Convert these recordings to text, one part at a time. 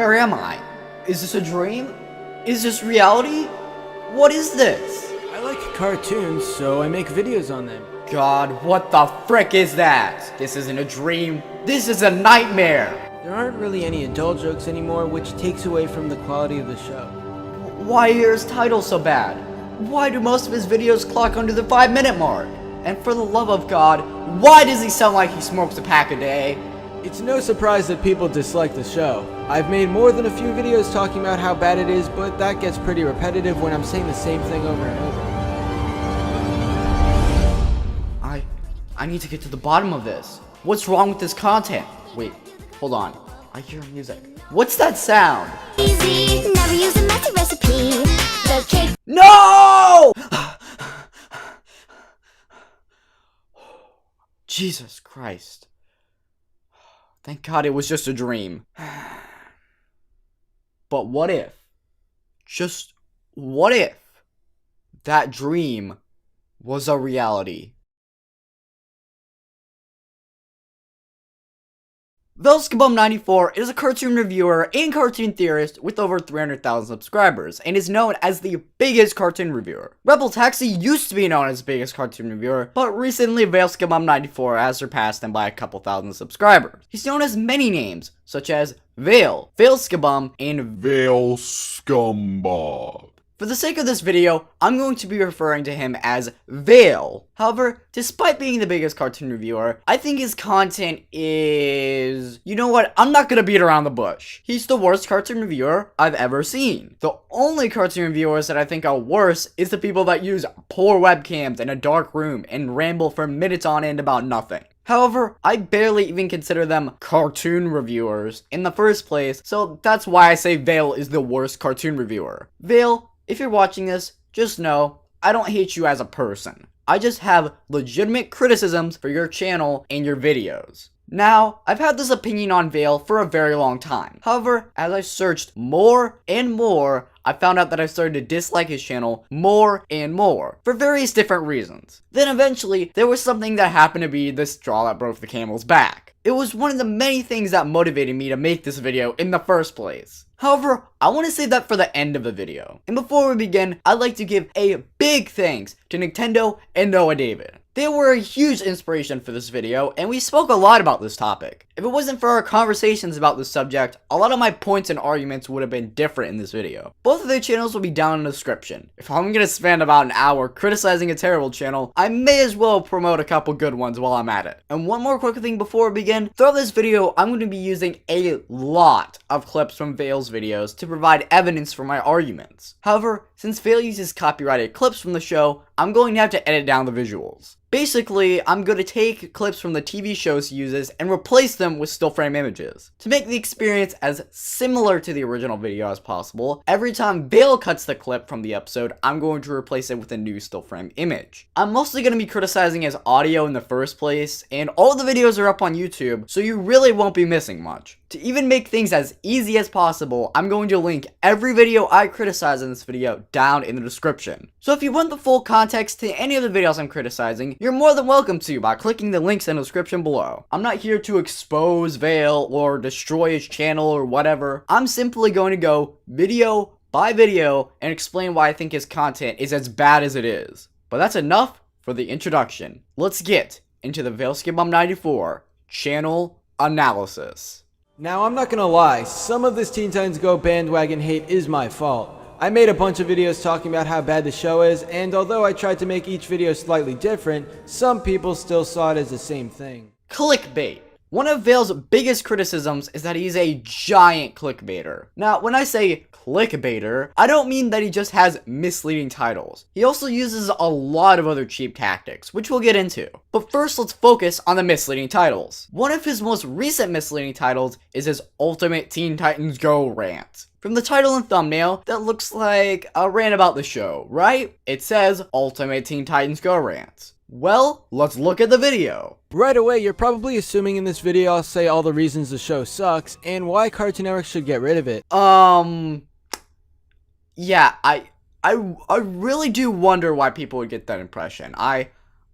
Where am I? Is this a dream? Is this reality? What is this? I like cartoons, so I make videos on them. God, what the frick is that? This isn't a dream. This is a nightmare. There aren't really any adult jokes anymore, which takes away from the quality of the show. Why are his titles so bad? Why do most of his videos clock under the 5-minute mark? And for the love of God, why does he sound like he smokes a pack a day? It's no surprise that people dislike the show. I've made more than a few videos talking about how bad it is, but that gets pretty repetitive when I'm saying the same thing over and over. I need to get to the bottom of this. What's wrong with this content? Wait, hold on. I hear music. What's that sound? Easy, never use a messy recipe. The cake. No! Jesus Christ. Thank God it was just a dream. But what if? Just what if that dream was a reality? Vailskibum94 is a cartoon reviewer and cartoon theorist with over 300,000 subscribers and is known as the biggest cartoon reviewer. Rebel Taxi used to be known as the biggest cartoon reviewer, but recently Vailskibum94 has surpassed him by a couple thousand subscribers. He's known as many names, such as Vail, Vailskibum, and Vailscumbag. For the sake of this video, I'm going to be referring to him as Vail. However, despite being the biggest cartoon reviewer, I think his content is... You know what? I'm not gonna beat around the bush. He's the worst cartoon reviewer I've ever seen. The only cartoon reviewers that I think are worse is the people that use poor webcams in a dark room and ramble for minutes on end about nothing. However, I barely even consider them cartoon reviewers in the first place, so that's why I say Vail is the worst cartoon reviewer. Vail, if you're watching this, just know, I don't hate you as a person. I just have legitimate criticisms for your channel and your videos. Now, I've had this opinion on Vail for a very long time. However, as I searched more and more, I found out that I started to dislike his channel more and more, for various different reasons. Then eventually, there was something that happened to be the straw that broke the camel's back. It was one of the many things that motivated me to make this video in the first place. However, I want to save that for the end of the video. And before we begin, I'd like to give a big thanks to Nintendo and Noah David. They were a huge inspiration for this video, and we spoke a lot about this topic. If it wasn't for our conversations about this subject, a lot of my points and arguments would have been different in this video. Both of their channels will be down in the description. If I'm gonna spend about an hour criticizing a terrible channel, I may as well promote a couple good ones while I'm at it. And one more quick thing before we begin, throughout this video, I'm going to be using a lot of clips from Vail's videos to provide evidence for my arguments. However, since Vail uses copyrighted clips from the show, I'm going to have to edit down the visuals. Basically, I'm going to take clips from the TV shows he uses and replace them with still frame images. To make the experience as similar to the original video as possible, every time Vail cuts the clip from the episode, I'm going to replace it with a new still frame image. I'm mostly going to be criticizing his audio in the first place, and all the videos are up on YouTube, so you really won't be missing much. To even make things as easy as possible, I'm going to link every video I criticize in this video down in the description. So if you want the full context to any of the videos I'm criticizing, you're more than welcome to by clicking the links in the description below. I'm not here to expose Vail or destroy his channel or whatever. I'm simply going to go video by video and explain why I think his content is as bad as it is. But that's enough for the introduction. Let's get into the Vailskibum94 channel analysis. Now, I'm not gonna lie, some of this Teen Titans Go bandwagon hate is my fault. I made a bunch of videos talking about how bad the show is, and although I tried to make each video slightly different, some people still saw it as the same thing. Clickbait. One of Vail's biggest criticisms is that he's a giant clickbaiter. Now, when I say clickbaiter, I don't mean that he just has misleading titles. He also uses a lot of other cheap tactics, which we'll get into. But first, let's focus on the misleading titles. One of his most recent misleading titles is his Ultimate Teen Titans Go rant. From the title and thumbnail, that looks like a rant about the show, right? It says Ultimate Teen Titans Go rant. Well, let's look at the video. Right away, you're probably assuming in this video I'll say all the reasons the show sucks and why Cartoon Network should get rid of it. Yeah, I really do wonder why people would get that impression. I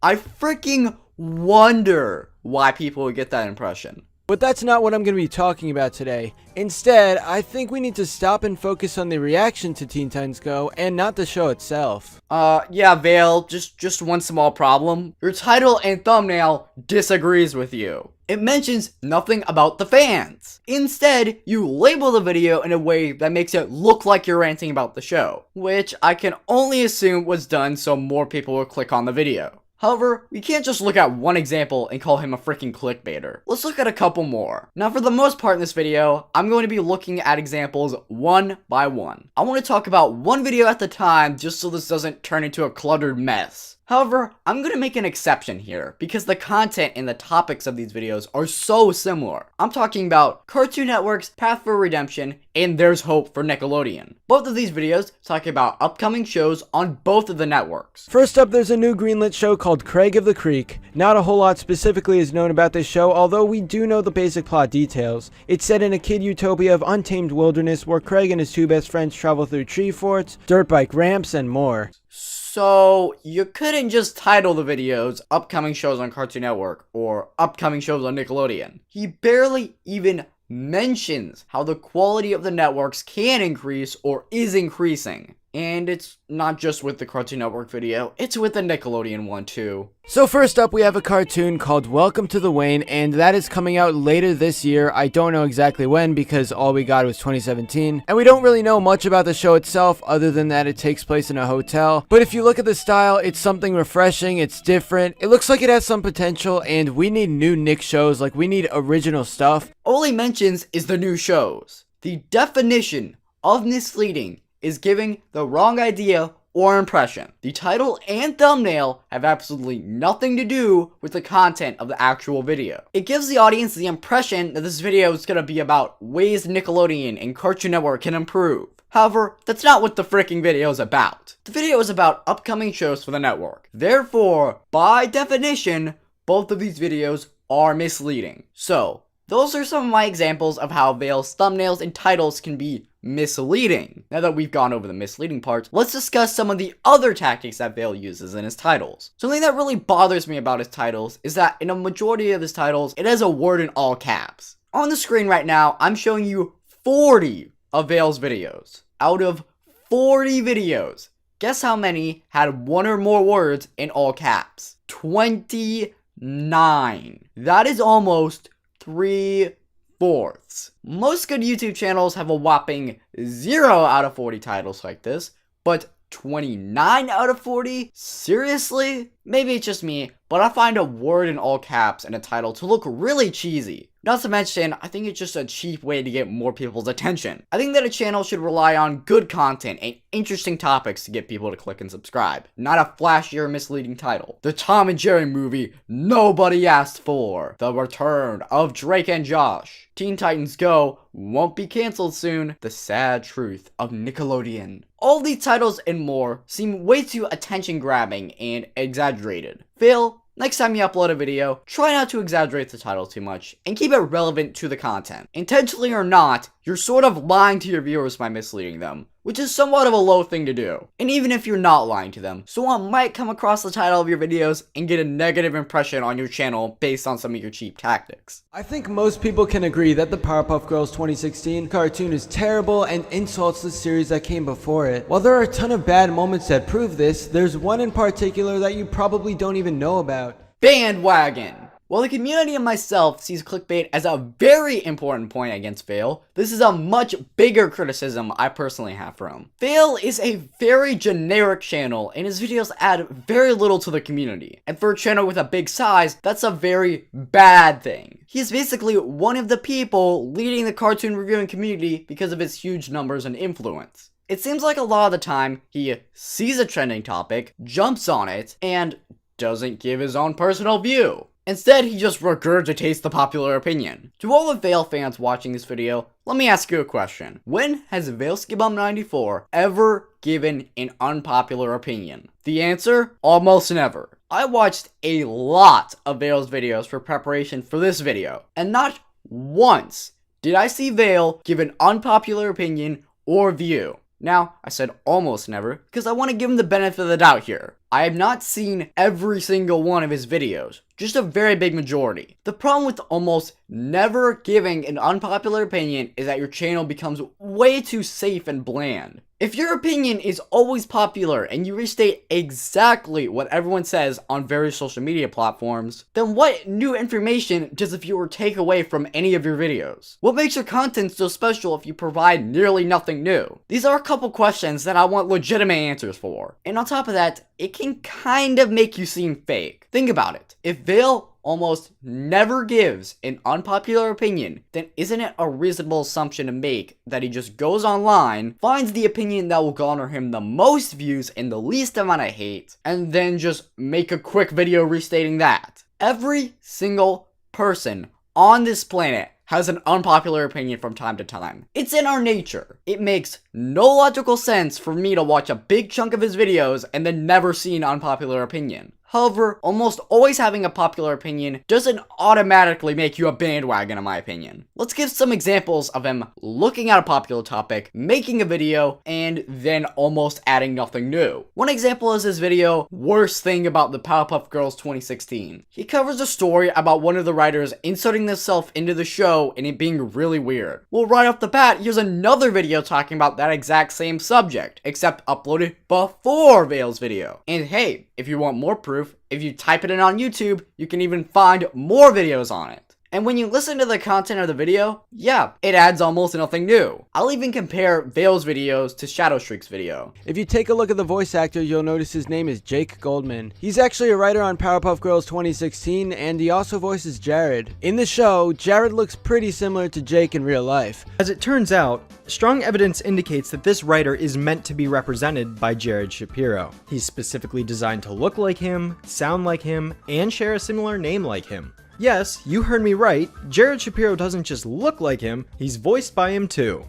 freaking wonder why people would get that impression. But that's not what I'm going to be talking about today. Instead, I think we need to stop and focus on the reaction to Teen Titans Go and not the show itself. Yeah, Vale, just one small problem. Your title and thumbnail disagrees with you. It mentions nothing about the fans. Instead, you label the video in a way that makes it look like you're ranting about the show, which I can only assume was done so more people will click on the video. However, we can't just look at one example and call him a freaking clickbaiter. Let's look at a couple more. Now, for the most part in this video, I'm going to be looking at examples one by one. I want to talk about one video at a time just so this doesn't turn into a cluttered mess. However, I'm going to make an exception here because the content and the topics of these videos are so similar. I'm talking about Cartoon Network's Path for Redemption and There's Hope for Nickelodeon. Both of these videos talk about upcoming shows on both of the networks. First up, there's a new greenlit show called Craig of the Creek. Not a whole lot specifically is known about this show, although we do know the basic plot details. It's set in a kid utopia of untamed wilderness where Craig and his two best friends travel through tree forts, dirt bike ramps, and more. So, you couldn't just title the videos upcoming shows on Cartoon Network or upcoming shows on Nickelodeon. He barely even mentions how the quality of the networks can increase or is increasing. And it's not just with the Cartoon Network video, it's with the Nickelodeon one too. So first up, we have a cartoon called Welcome to the Wayne, and that is coming out later this year. I don't know exactly when because all we got was 2017. And we don't really know much about the show itself other than that it takes place in a hotel. But if you look at the style, it's something refreshing, it's different. It looks like it has some potential, and we need new Nick shows, like we need original stuff. All he mentions is the new shows. The definition of misleading is giving the wrong idea or impression. The title and thumbnail have absolutely nothing to do with the content of the actual video. It gives the audience the impression that this video is going to be about ways Nickelodeon and Cartoon Network can improve. However, that's not what the freaking video is about. The video is about upcoming shows for the network. Therefore, by definition, both of these videos are misleading. So, those are some of my examples of how Vale's thumbnails and titles can be misleading. Now that we've gone over the misleading part, let's discuss some of the other tactics that Vale uses in his titles. Something that really bothers me about his titles is that in a majority of his titles, it has a word in all caps. On the screen right now, I'm showing you 40 of Vale's videos. Out of 40 videos, guess how many had one or more words in all caps? 29. That is almost 3/4. Most good YouTube channels have a whopping 0 out of 40 titles like this, but 29 out of 40? Seriously? Maybe it's just me, but I find a word in all caps in a title to look really cheesy. Not to mention, I think it's just a cheap way to get more people's attention. I think that a channel should rely on good content and interesting topics to get people to click and subscribe, not a flashy or misleading title. The Tom and Jerry movie nobody asked for. The Return of Drake and Josh. Teen Titans Go won't be canceled soon. The Sad Truth of Nickelodeon. All these titles and more seem way too attention grabbing and exaggerated. Phil, next time you upload a video, try not to exaggerate the title too much and keep it relevant to the content. Intentionally or not, you're sort of lying to your viewers by misleading them, which is somewhat of a low thing to do. And even if you're not lying to them, someone might come across the title of your videos and get a negative impression on your channel based on some of your cheap tactics. I think most people can agree that the Powerpuff Girls 2016 cartoon is terrible and insults the series that came before it. While there are a ton of bad moments that prove this, there's one in particular that you probably don't even know about. Bandwagon. While the community and myself sees clickbait as a very important point against Vale, this is a much bigger criticism I personally have for him. Vale is a very generic channel and his videos add very little to the community. And for a channel with a big size, that's a very bad thing. He is basically one of the people leading the cartoon reviewing community because of his huge numbers and influence. It seems like a lot of the time, he sees a trending topic, jumps on it, and doesn't give his own personal view. Instead, he just regurgitates the popular opinion. To all the Vale fans watching this video, let me ask you a question. When has Vailskibum94 ever given an unpopular opinion? The answer? Almost never. I watched a lot of Vale's videos for preparation for this video, and not once did I see Vale give an unpopular opinion or view. Now, I said almost never, because I want to give him the benefit of the doubt here. I have not seen every single one of his videos, just a very big majority. The problem with almost never giving an unpopular opinion is that your channel becomes way too safe and bland. If your opinion is always popular and you restate exactly what everyone says on various social media platforms, then what new information does the viewer take away from any of your videos? What makes your content so special if you provide nearly nothing new? These are a couple questions that I want legitimate answers for. And on top of that, it can kind of make you seem fake. Think about it. If Vail almost never gives an unpopular opinion, then isn't it a reasonable assumption to make that he just goes online, finds the opinion that will garner him the most views and the least amount of hate, and then just make a quick video restating that? Every single person on this planet has an unpopular opinion from time to time. It's in our nature. It makes no logical sense for me to watch a big chunk of his videos and then never see an unpopular opinion. However, almost always having a popular opinion doesn't automatically make you a bandwagon in my opinion. Let's give some examples of him looking at a popular topic, making a video, and then almost adding nothing new. One example is his video, Worst Thing About the Powerpuff Girls 2016. He covers a story about one of the writers inserting themselves into the show and it being really weird. Well, right off the bat, here's another video talking about that exact same subject, except uploaded before Vail's video. And hey, if you want more proof, if you type it in on YouTube, you can even find more videos on it. And when you listen to the content of the video, yeah, it adds almost nothing new. I'll even compare Vail's videos to Shadowstreak's video. If you take a look at the voice actor, you'll notice his name is Jake Goldman. He's actually a writer on Powerpuff Girls 2016, and he also voices Jared. In the show, Jared looks pretty similar to Jake in real life. As it turns out, strong evidence indicates that this writer is meant to be represented by Jared Shapiro. He's specifically designed to look like him, sound like him, and share a similar name like him. Yes, you heard me right, Jared Shapiro doesn't just look like him, he's voiced by him too.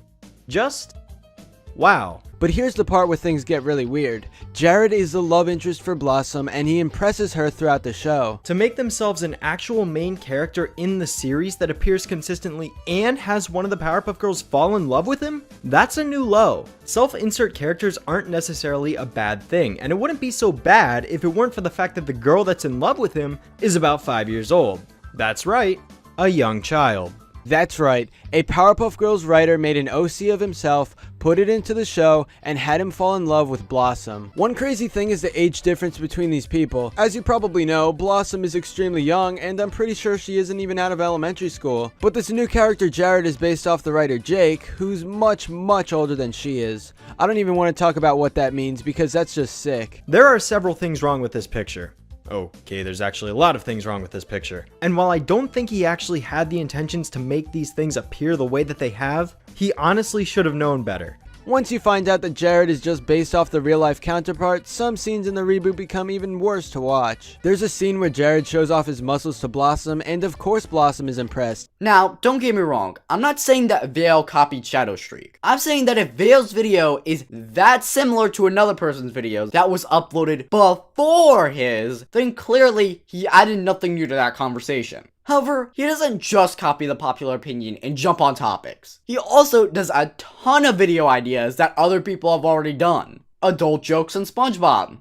Just wow. But here's the part where things get really weird. Jared is the love interest for Blossom, and he impresses her throughout the show. To make themselves an actual main character in the series that appears consistently and has one of the Powerpuff Girls fall in love with him? That's a new low. Self-insert characters aren't necessarily a bad thing, and it wouldn't be so bad if it weren't for the fact that the girl that's in love with him is about 5 years old. That's right, a young child. That's right, a Powerpuff Girls writer made an OC of himself, put it into the show, and had him fall in love with Blossom. One crazy thing is the age difference between these people. As you probably know, Blossom is extremely young, and I'm pretty sure she isn't even out of elementary school. But this new character Jared is based off the writer Jake, who's much older than she is. I don't even want to talk about what that means, because that's just sick. There are several things wrong with this picture. Okay, there's actually a lot of things wrong with this picture. And while I don't think he actually had the intentions to make these things appear the way that they have, he honestly should have known better. Once you find out that Jared is just based off the real life counterpart, some scenes in the reboot become even worse to watch. There's a scene where Jared shows off his muscles to Blossom, and of course Blossom is impressed. Now, don't get me wrong, I'm not saying that Vail copied Shadowstreak. I'm saying that if Vail's video is that similar to another person's video that was uploaded before his, then clearly he added nothing new to that conversation. However, he doesn't just copy the popular opinion and jump on topics. He also does a ton of video ideas that other people have already done. Adult jokes on SpongeBob.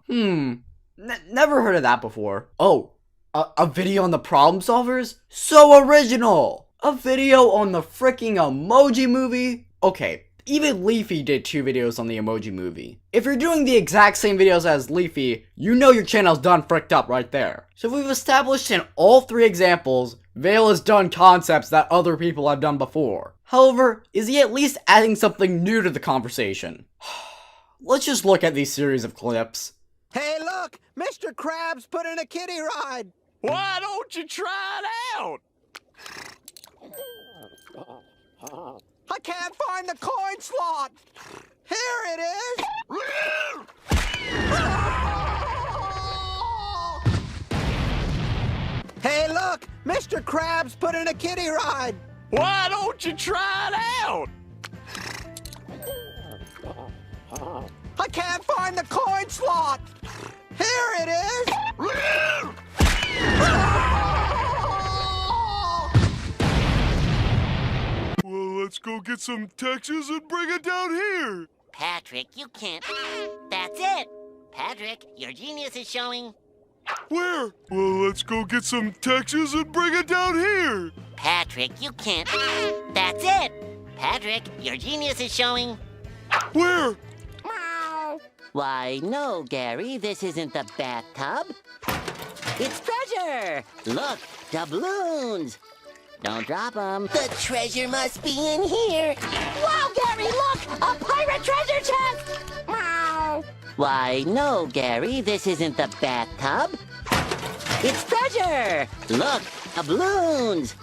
Never heard of that before. Oh, a video on the problem solvers? So original! A video on the freaking Emoji Movie? Okay, even Leafy did 2 videos on the Emoji Movie. If you're doing the exact same videos as Leafy, you know your channel's done fricked up right there. So we've established in all 3 examples, Vail has done concepts that other people have done before. However, is he at least adding something new to the conversation? Let's just look at these series of clips. Hey look, Mr. Krabs put in a kiddie ride. Why don't you try it out? I can't find the coin slot. Here it is. Hey look, Mr. Krabs put in a kiddie ride. Why don't you try it out? I can't find the coin slot. Here it is. Well, let's go get some Texas and bring it down here. Patrick, you can't. That's it. Patrick, your genius is showing. Where? Well, let's go get some Texas and bring it down here. Patrick, you can't. That's it. Patrick, your genius is showing. Where? Why, no, Gary, this isn't the bathtub. It's treasure. Look, doubloons. Don't drop them. The treasure must be in here. Wow, Gary, look! A pirate treasure chest! Why, no, Gary, this isn't the bathtub. It's treasure! Look, doubloons.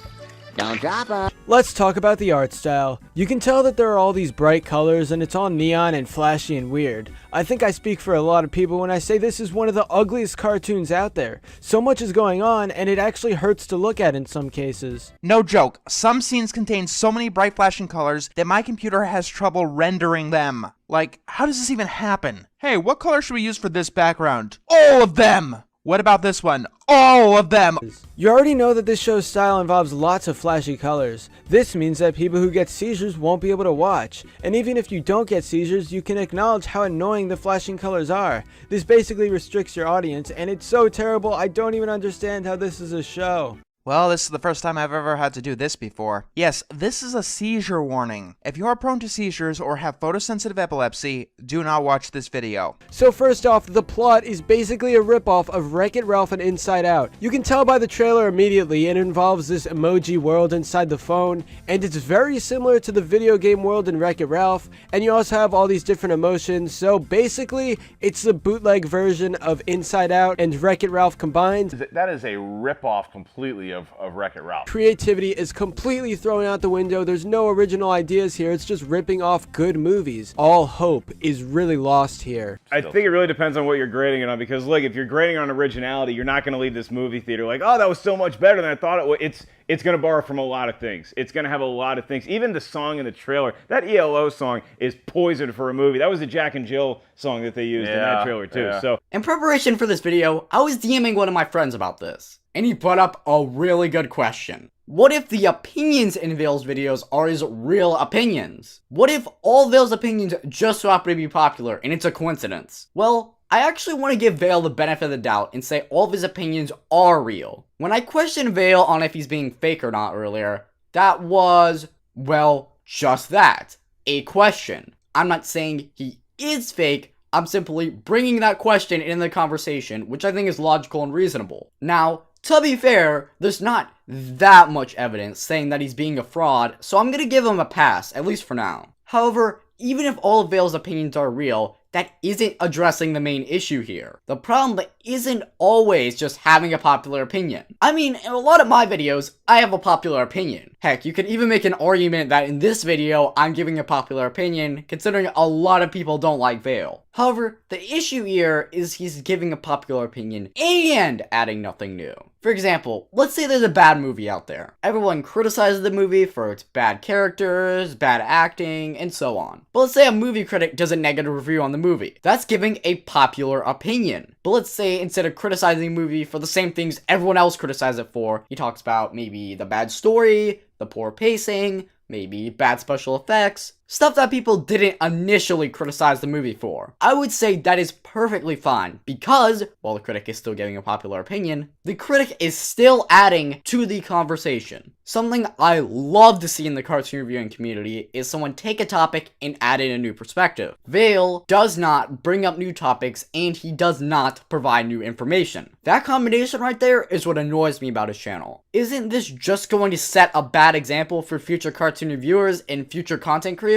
Don't drop them. Let's talk about the art style. You can tell that there are all these bright colors and it's all neon and flashy and weird. I think I speak for a lot of people when I say this is one of the ugliest cartoons out there. So much is going on and it actually hurts to look at in some cases. No joke, some scenes contain so many bright flashing colors that my computer has trouble rendering them. Like, how does this even happen? Hey, what color should we use for this background? All of them! What about this one? All of them! You already know that this show's style involves lots of flashy colors. This means that people who get seizures won't be able to watch. And even if you don't get seizures, you can acknowledge how annoying the flashing colors are. This basically restricts your audience, and it's so terrible I don't even understand how this is a show. Well, this is the first time I've ever had to do this before. Yes, this is a seizure warning. If you are prone to seizures or have photosensitive epilepsy, do not watch this video. So first off, the plot is basically a ripoff of Wreck-It Ralph and Inside Out. You can tell by the trailer immediately it involves this emoji world inside the phone, and it's very similar to the video game world in Wreck-It Ralph, and you also have all these different emotions, so basically, it's the bootleg version of Inside Out and Wreck-It Ralph combined. That is a ripoff completely of Wreck-It Ralph. Creativity is completely thrown out the window. There's no original ideas here. It's just ripping off good movies. All hope is really lost here. I think it really depends on what you're grading it on, because look, if you're grading on originality, you're not going to leave this movie theater like, oh, that was so much better than I thought it was. It's going to borrow from a lot of things. It's going to have a lot of things. Even the song in the trailer, that ELO song is poison for a movie. That was the Jack and Jill song that they used in that trailer too. So in preparation for this video, I was DMing one of my friends about this, and he brought up a really good question. What if the opinions in Vail's videos are his real opinions? What if all Vail's opinions just so happen to be popular and it's a coincidence? Well, I actually want to give Vail the benefit of the doubt and say all of his opinions are real. When I questioned Vail on if he's being fake or not earlier, that was, well, just that. A question. I'm not saying he is fake, I'm simply bringing that question in the conversation, which I think is logical and reasonable. Now, to be fair, there's not that much evidence saying that he's being a fraud, so I'm gonna give him a pass, at least for now. However, even if all of Vail's opinions are real, that isn't addressing the main issue here. The problem isn't always just having a popular opinion. I mean, in a lot of my videos, I have a popular opinion. Heck, you could even make an argument that in this video, I'm giving a popular opinion, considering a lot of people don't like Vail. However, the issue here is he's giving a popular opinion and adding nothing new. For example, let's say there's a bad movie out there. Everyone criticizes the movie for its bad characters, bad acting, and so on. But let's say a movie critic does a negative review on the movie. That's giving a popular opinion. But let's say instead of criticizing the movie for the same things everyone else criticizes it for, he talks about maybe the bad story, the poor pacing, maybe bad special effects, stuff that people didn't initially criticize the movie for. I would say that is perfectly fine, because, while the critic is still giving a popular opinion, the critic is still adding to the conversation. Something I love to see in the cartoon reviewing community is someone take a topic and add in a new perspective. Vail does not bring up new topics, and he does not provide new information. That combination right there is what annoys me about his channel. Isn't this just going to set a bad example for future cartoon reviewers and future content creators?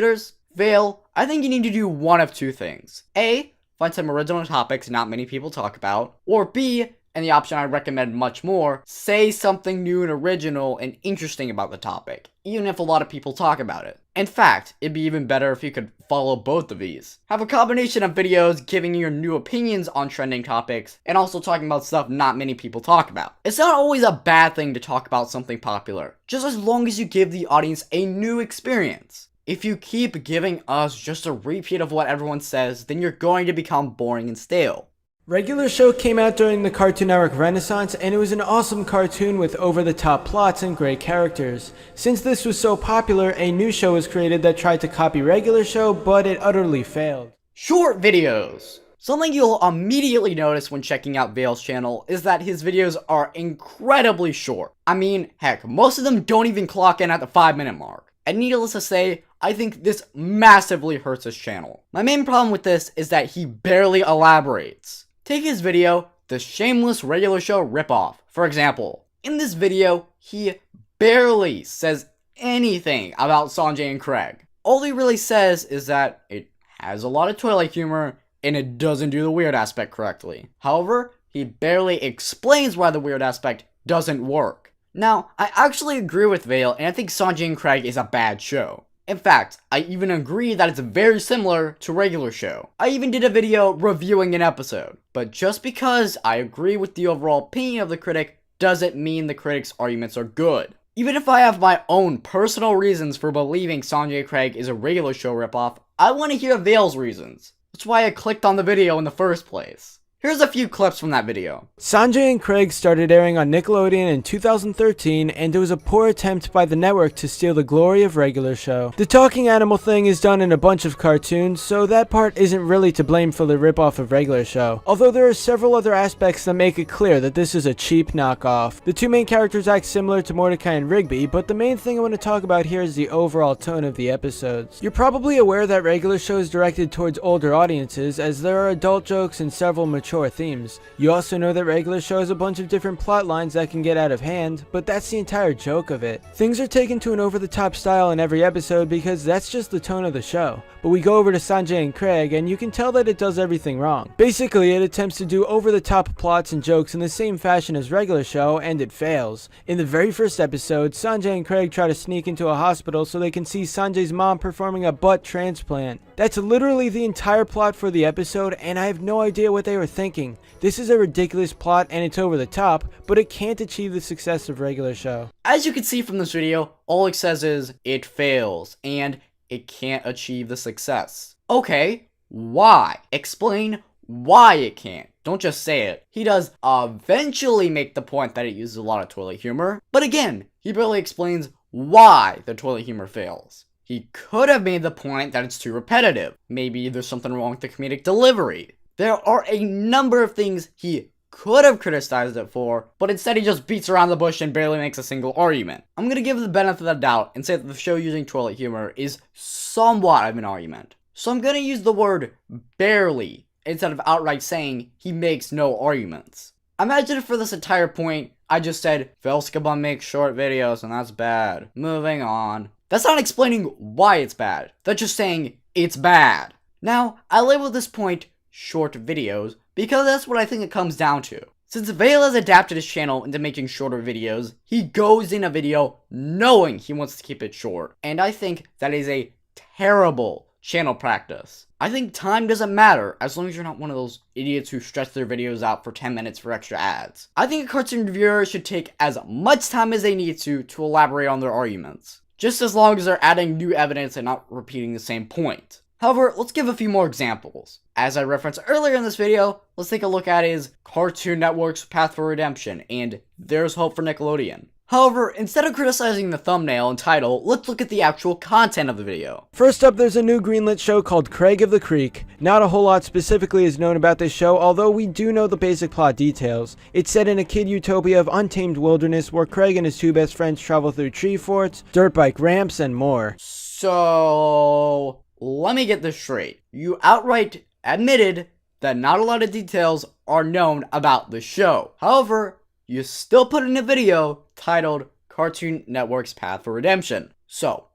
Vail, I think you need to do one of two things. A, find some original topics not many people talk about, or B, and the option I recommend much more, say something new and original and interesting about the topic, even if a lot of people talk about it. In fact, it'd be even better if you could follow both of these. Have a combination of videos giving your new opinions on trending topics, and also talking about stuff not many people talk about. It's not always a bad thing to talk about something popular, just as long as you give the audience a new experience. If you keep giving us just a repeat of what everyone says, then you're going to become boring and stale. Regular Show came out during the Cartoon Network Renaissance, and it was an awesome cartoon with over-the-top plots and great characters. Since this was so popular, a new show was created that tried to copy Regular Show, but it utterly failed. Short videos. Something you'll immediately notice when checking out Vail's channel is that his videos are incredibly short. I mean, heck, most of them don't even clock in at the 5-minute mark. And needless to say, I think this massively hurts his channel. My main problem with this is that he barely elaborates. Take his video, The Shameless Regular Show Ripoff, for example. In this video, he barely says anything about Sanjay and Craig. All he really says is that it has a lot of toilet humor and it doesn't do the weird aspect correctly. However, he barely explains why the weird aspect doesn't work. Now, I actually agree with Vail, and I think Sanjay and Craig is a bad show. In fact, I even agree that it's very similar to Regular Show. I even did a video reviewing an episode. But just because I agree with the overall opinion of the critic doesn't mean the critic's arguments are good. Even if I have my own personal reasons for believing Sanjay Craig is a Regular Show ripoff, I want to hear Vail's reasons. That's why I clicked on the video in the first place. Here's a few clips from that video. Sanjay and Craig started airing on Nickelodeon in 2013, and it was a poor attempt by the network to steal the glory of Regular Show. The talking animal thing is done in a bunch of cartoons, so that part isn't really to blame for the ripoff of Regular Show. Although there are several other aspects that make it clear that this is a cheap knockoff. The two main characters act similar to Mordecai and Rigby, but the main thing I want to talk about here is the overall tone of the episodes. You're probably aware that Regular Show is directed towards older audiences, as there are adult jokes and several mature themes. You also know that Regular Show has a bunch of different plot lines that can get out of hand, but that's the entire joke of it. Things are taken to an over-the-top style in every episode because that's just the tone of the show. But we go over to Sanjay and Craig, and you can tell that it does everything wrong. Basically, it attempts to do over-the-top plots and jokes in the same fashion as Regular Show, and it fails. In the very first episode, Sanjay and Craig try to sneak into a hospital so they can see Sanjay's mom performing a butt transplant. That's literally the entire plot for the episode, and I have no idea what they were thinking. This is a ridiculous plot and it's over the top, but it can't achieve the success of Regular Show. As you can see from this video, all it says is, it fails, and it can't achieve the success. Okay, why? Explain why it can't. Don't just say it. He does eventually make the point that it uses a lot of toilet humor, but again, he barely explains why the toilet humor fails. He could have made the point that it's too repetitive. Maybe there's something wrong with the comedic delivery. There are a number of things he could have criticized it for, but instead he just beats around the bush and barely makes a single argument. I'm gonna give the benefit of the doubt and say that the show using toilet humor is somewhat of an argument. So I'm gonna use the word barely instead of outright saying he makes no arguments. Imagine if for this entire point, I just said, Vailskibum makes short videos and that's bad. Moving on. That's not explaining why it's bad. That's just saying it's bad. Now, I label this point short videos because that's what I think it comes down to. Since Vail has adapted his channel into making shorter videos, he goes in a video knowing he wants to keep it short. And I think that is a terrible channel practice. I think time doesn't matter as long as you're not one of those idiots who stretch their videos out for 10 minutes for extra ads. I think a cartoon reviewer should take as much time as they need to elaborate on their arguments, just as long as they're adding new evidence and not repeating the same point. However, let's give a few more examples. As I referenced earlier in this video, let's take a look at his Cartoon Network's Path for Redemption and There's Hope for Nickelodeon. However, instead of criticizing the thumbnail and title, let's look at the actual content of the video. First up, there's a new greenlit show called Craig of the Creek. Not a whole lot specifically is known about this show, although we do know the basic plot details. It's set in a kid utopia of untamed wilderness where Craig and his two best friends travel through tree forts, dirt bike ramps, and more. So, let me get this straight. You outright admitted that not a lot of details are known about the show. However, you still put in a video titled Cartoon Network's Path for Redemption. So,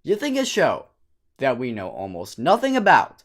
you think a show that we know almost nothing about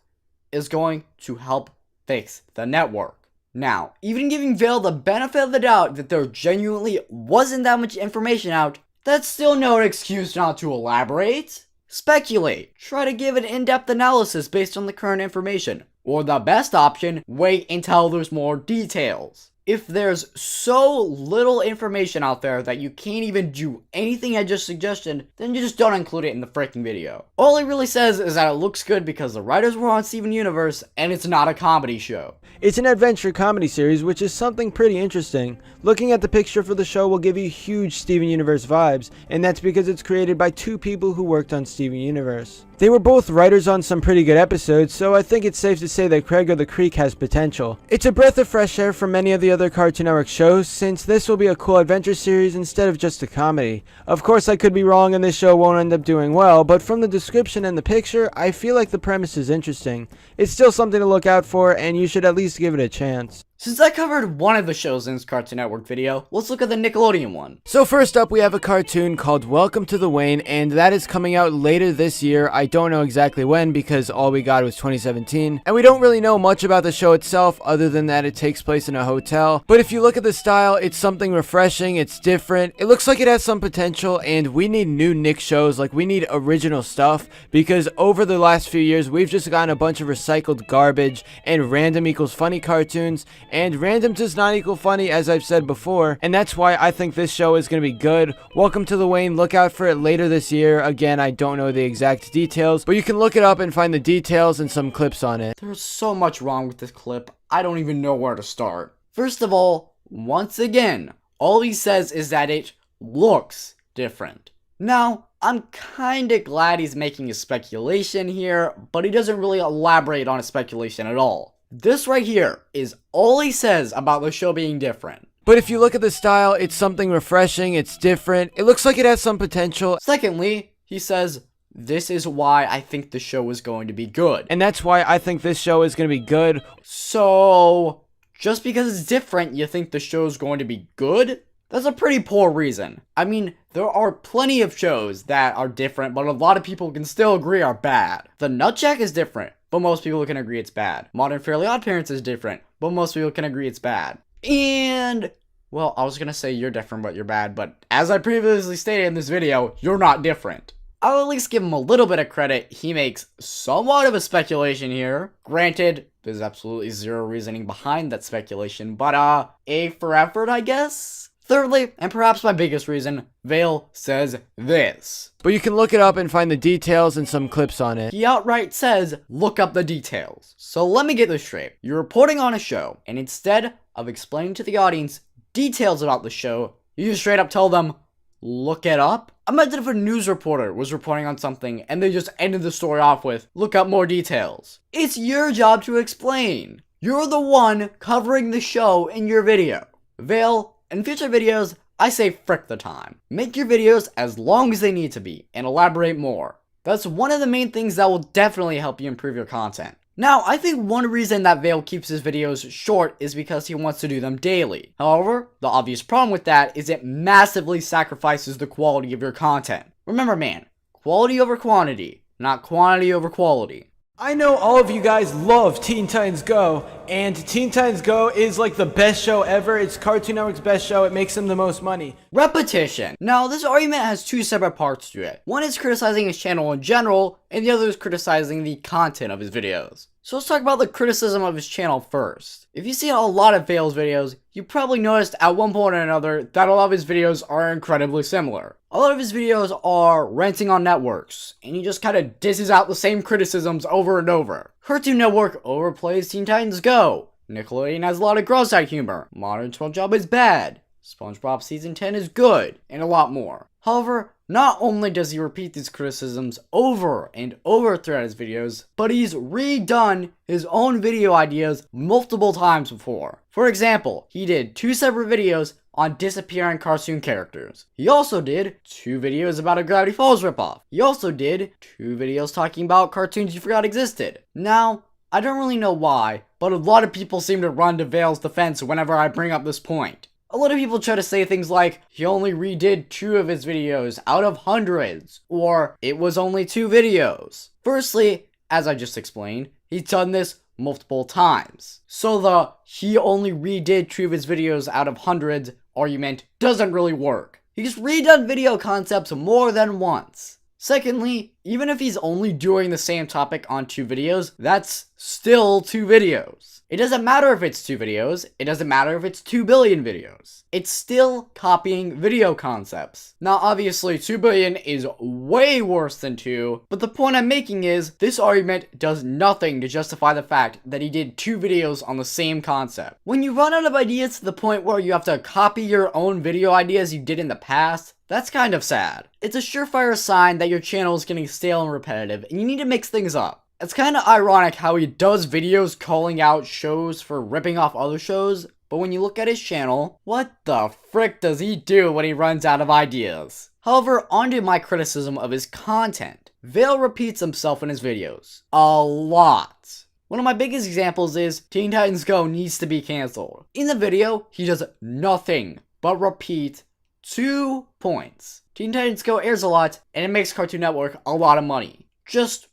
is going to help fix the network? Now, even giving Vail the benefit of the doubt that there genuinely wasn't that much information out, that's still no excuse not to elaborate. Speculate. Try to give an in-depth analysis based on the current information. Or the best option, wait until there's more details. If there's so little information out there that you can't even do anything I just suggested, then you just don't include it in the freaking video. All he really says is that it looks good because the writers were on Steven Universe and it's not a comedy show. It's an adventure comedy series, which is something pretty interesting. Looking at the picture for the show will give you huge Steven Universe vibes, and that's because it's created by two people who worked on Steven Universe. They were both writers on some pretty good episodes, so I think it's safe to say that Craig of the Creek has potential. It's a breath of fresh air from many of the other Cartoon Network shows, since this will be a cool adventure series instead of just a comedy. Of course, I could be wrong and this show won't end up doing well, but from the description and the picture, I feel like the premise is interesting. It's still something to look out for, and you should at least give it a chance. Since I covered one of the shows in this Cartoon Network video, let's look at the Nickelodeon one. So first up, we have a cartoon called Welcome to the Wayne, and that is coming out later this year. I don't know exactly when because all we got was 2017, and we don't really know much about the show itself other than that it takes place in a hotel. But if you look at the style, it's something refreshing, it's different, it looks like it has some potential, and we need new Nick shows, like we need original stuff, because over the last few years, we've just gotten a bunch of recycled garbage, and random equals funny cartoons, and random does not equal funny, as I've said before, and that's why I think this show is going to be good. Welcome to the Wayne, look out for it later this year. Again, I don't know the exact details, but you can look it up and find the details and some clips on it. There's so much wrong with this clip, I don't even know where to start. First of all, once again, all he says is that it looks different. Now, I'm kinda glad he's making a speculation here, but he doesn't really elaborate on a speculation at all. This right here is all he says about the show being different. But if you look at the style, it's something refreshing, it's different, it looks like it has some potential. Secondly, he says, this is why I think the show is going to be good. And that's why I think this show is going to be good. So, just because it's different, you think the show is going to be good? That's a pretty poor reason. I mean, there are plenty of shows that are different, but a lot of people can still agree are bad. The Nutjack is different, but most people can agree it's bad. Modern Fairly Odd Parents is different, but most people can agree it's bad. And, well, I was gonna say you're different, but you're bad, but as I previously stated in this video, you're not different. I'll at least give him a little bit of credit. He makes somewhat of a speculation here. Granted, there's absolutely zero reasoning behind that speculation, but A for effort, I guess? Thirdly, and perhaps my biggest reason, Vail says this. But you can look it up and find the details and some clips on it. He outright says, look up the details. So let me get this straight. You're reporting on a show, and instead of explaining to the audience details about the show, you just straight up tell them, look it up? Imagine if a news reporter was reporting on something and they just ended the story off with, look up more details. It's your job to explain. You're the one covering the show in your video. Vail, in future videos, I say frick the time. Make your videos as long as they need to be, and elaborate more. That's one of the main things that will definitely help you improve your content. Now, I think one reason that Vail keeps his videos short is because he wants to do them daily. However, the obvious problem with that is it massively sacrifices the quality of your content. Remember man, quality over quantity, not quantity over quality. I know all of you guys love Teen Titans Go, and Teen Titans Go is like the best show ever. It's Cartoon Network's best show. It makes them the most money. Repetition. Now, this argument has two separate parts to it. One is criticizing his channel in general, and the other is criticizing the content of his videos. So let's talk about the criticism of his channel first. If you see a lot of Vail's videos, you probably noticed at one point or another that a lot of his videos are incredibly similar. A lot of his videos are ranting on networks, and he just kind of disses out the same criticisms over and over. Cartoon Network overplays Teen Titans Go. Nickelodeon has a lot of gross out humor. Modern SpongeBob is bad. SpongeBob Season 10 is good, and a lot more. However, not only does he repeat these criticisms over and over throughout his videos, but he's redone his own video ideas multiple times before. For example, he did 2 separate videos on disappearing cartoon characters. He also did 2 videos about a Gravity Falls ripoff. He also did 2 videos talking about cartoons you forgot existed. Now, I don't really know why, but a lot of people seem to run to Vail's defense whenever I bring up this point. A lot of people try to say things like, he only redid 2 of his videos out of hundreds, or it was only 2 videos. Firstly, as I just explained, he's done this multiple times. So the he only redid 2 of his videos out of hundreds argument doesn't really work. He's redone video concepts more than once. Secondly, even if he's only doing the same topic on 2 videos, that's still 2 videos. It doesn't matter if it's 2 videos, it doesn't matter if it's 2 billion videos. It's still copying video concepts. Now obviously 2 billion is way worse than 2, but the point I'm making is this argument does nothing to justify the fact that he did 2 videos on the same concept. When you run out of ideas to the point where you have to copy your own video ideas you did in the past, that's kind of sad. It's a surefire sign that your channel is getting stale and repetitive and you need to mix things up. It's kind of ironic how he does videos calling out shows for ripping off other shows, but when you look at his channel, what the frick does he do when he runs out of ideas? However, onto my criticism of his content. Vail repeats himself in his videos. A lot. One of my biggest examples is Teen Titans Go needs to be cancelled. In the video, he does nothing but repeat 2 points. Teen Titans Go airs a lot, and it makes Cartoon Network a lot of money. Just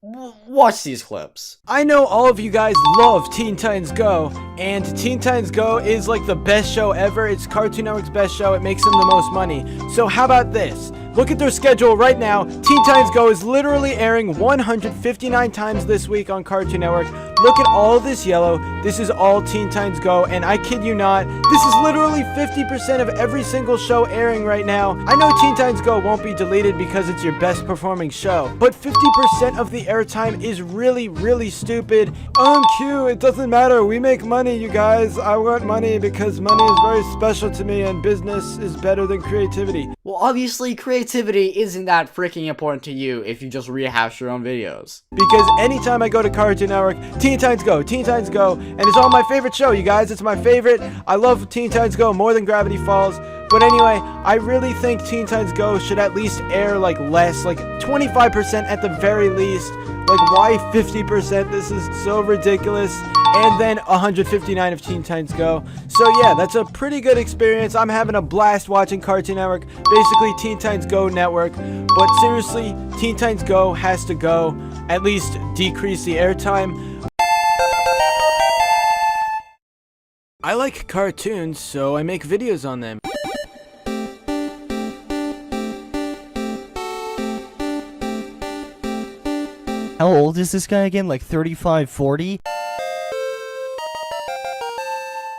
watch these clips. I know all of you guys love Teen Titans Go, and Teen Titans Go is like the best show ever. It's Cartoon Network's best show. It makes them the most money. So how about this? Look at their schedule right now. Teen Titans Go is literally airing 159 times this week on Cartoon Network. Look at all this yellow. This is all Teen Titans Go, and I kid you not, this is literally 50% of every single show airing right now. I know Teen Titans Go won't be deleted because it's your best performing show, but 50% of the airtime is really, really stupid. Q, it doesn't matter. We make money, you guys. I want money because money is very special to me, and business is better than creativity. Well, obviously, creativity isn't that freaking important to you if you just rehash your own videos. Because anytime I go to Cartoon Network, Teen Titans Go, and it's all my favorite show, you guys. It's my favorite. I love Teen Titans Go more than Gravity Falls. But anyway, I really think Teen Titans Go should at least air like less, like 25% at the very least. Like, why 50%? This is so ridiculous. And then 159 of Teen Titans Go. So yeah, that's a pretty good experience. I'm having a blast watching Cartoon Network. Basically, Teen Titans Go Network. But seriously, Teen Titans Go has to go. At least decrease the airtime. I like cartoons, so I make videos on them. How old is this guy again? Like 35, 40?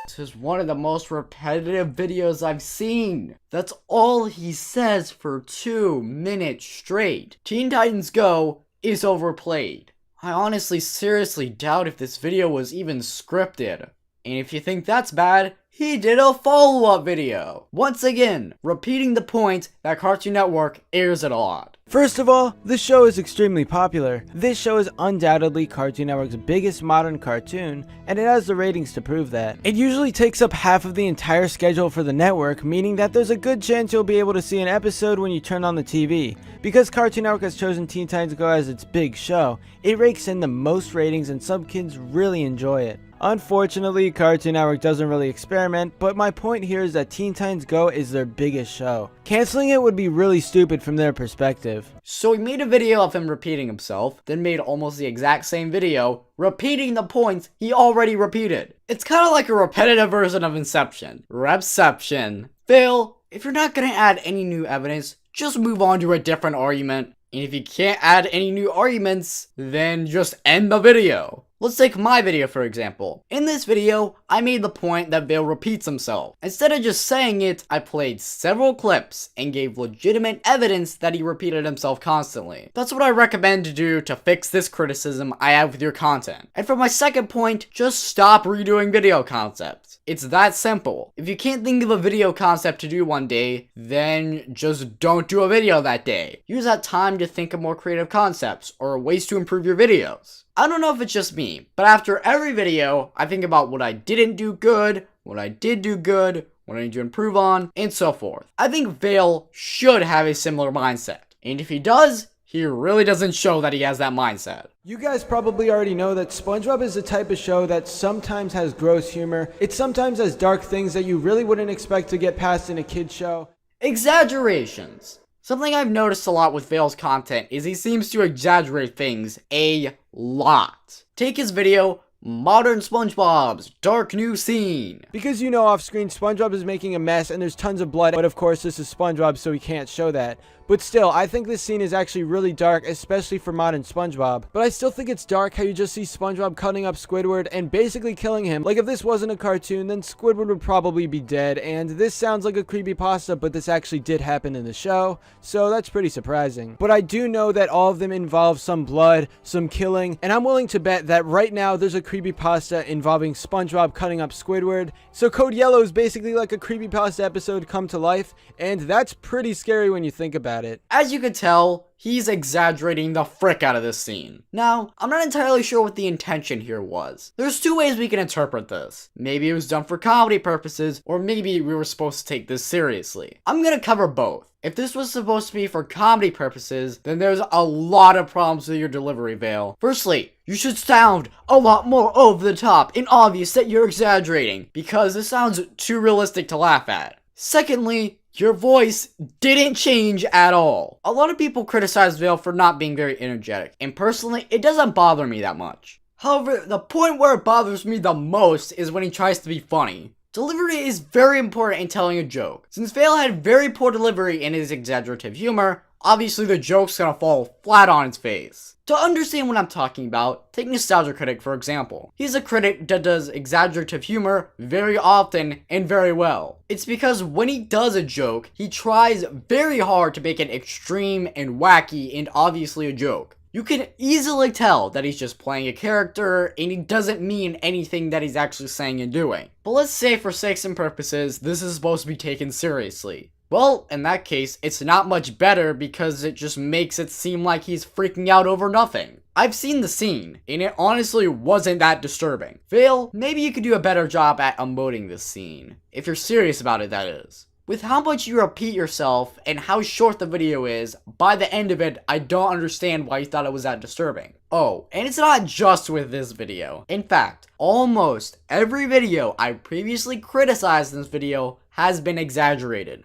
This is one of the most repetitive videos I've seen. That's all he says for 2 minutes straight. Teen Titans Go is overplayed. I honestly seriously doubt if this video was even scripted. And if you think that's bad, he did a follow-up video. Once again, repeating the point that Cartoon Network airs it a lot. First of all, this show is extremely popular. This show is undoubtedly Cartoon Network's biggest modern cartoon, and it has the ratings to prove that. It usually takes up half of the entire schedule for the network, meaning that there's a good chance you'll be able to see an episode when you turn on the TV. Because Cartoon Network has chosen Teen Titans Go as its big show, it rakes in the most ratings and some kids really enjoy it. Unfortunately, Cartoon Network doesn't really experiment, but my point here is that Teen Titans Go is their biggest show. Canceling it would be really stupid from their perspective. So he made a video of him repeating himself, then made almost the exact same video, repeating the points he already repeated. It's kind of like a repetitive version of Inception. Repception. Phil, if you're not gonna add any new evidence, just move on to a different argument. And if you can't add any new arguments, then just end the video. Let's take my video for example. In this video, I made the point that Vail repeats himself. Instead of just saying it, I played several clips and gave legitimate evidence that he repeated himself constantly. That's what I recommend to do to fix this criticism I have with your content. And for my second point, just stop redoing video concepts. It's that simple. If you can't think of a video concept to do one day, then just don't do a video that day. Use that time to think of more creative concepts or ways to improve your videos. I don't know if it's just me, but after every video, I think about what I didn't do good, what I did do good, what I need to improve on, and so forth. I think Vail should have a similar mindset. And if he does, he really doesn't show that he has that mindset. You guys probably already know that SpongeBob is the type of show that sometimes has gross humor. It sometimes has dark things that you really wouldn't expect to get past in a kid's show. Exaggerations. Something I've noticed a lot with Vail's content is he seems to exaggerate things a lot. Take his video, Modern SpongeBob's Dark New Scene. Because you know off screen SpongeBob is making a mess and there's tons of blood, but of course this is SpongeBob so he can't show that. But still, I think this scene is actually really dark, especially for modern SpongeBob. But I still think it's dark how you just see SpongeBob cutting up Squidward and basically killing him. Like, if this wasn't a cartoon, then Squidward would probably be dead, and this sounds like a creepypasta, but this actually did happen in the show, so that's pretty surprising. But I do know that all of them involve some blood, some killing, and I'm willing to bet that right now there's a creepypasta involving SpongeBob cutting up Squidward. So Code Yellow is basically like a creepypasta episode come to life, and that's pretty scary when you think about it. As you could tell, he's exaggerating the frick out of this scene. Now, I'm not entirely sure what the intention here was. There's two ways we can interpret this. Maybe it was done for comedy purposes, or maybe we were supposed to take this seriously. I'm gonna cover both. If this was supposed to be for comedy purposes, then there's a lot of problems with your delivery, Vail. Firstly, you should sound a lot more over the top and obvious that you're exaggerating, because this sounds too realistic to laugh at. Secondly, your voice didn't change at all. A lot of people criticize Vail for not being very energetic, and personally, it doesn't bother me that much. However, the point where it bothers me the most is when he tries to be funny. Delivery is very important in telling a joke. Since Vail had very poor delivery in his exaggerative humor, obviously the joke's gonna fall flat on its face. To understand what I'm talking about, take Nostalgia Critic for example. He's a critic that does exaggerative humor very often and very well. It's because when he does a joke, he tries very hard to make it extreme and wacky and obviously a joke. You can easily tell that he's just playing a character and he doesn't mean anything that he's actually saying and doing. But let's say for sakes and purposes, this is supposed to be taken seriously. Well, in that case, it's not much better because it just makes it seem like he's freaking out over nothing. I've seen the scene, and it honestly wasn't that disturbing. Vail, maybe you could do a better job at emoting this scene. If you're serious about it, that is. With how much you repeat yourself and how short the video is, by the end of it, I don't understand why you thought it was that disturbing. Oh, and it's not just with this video. In fact, almost every video I previously criticized in this video has been exaggerated.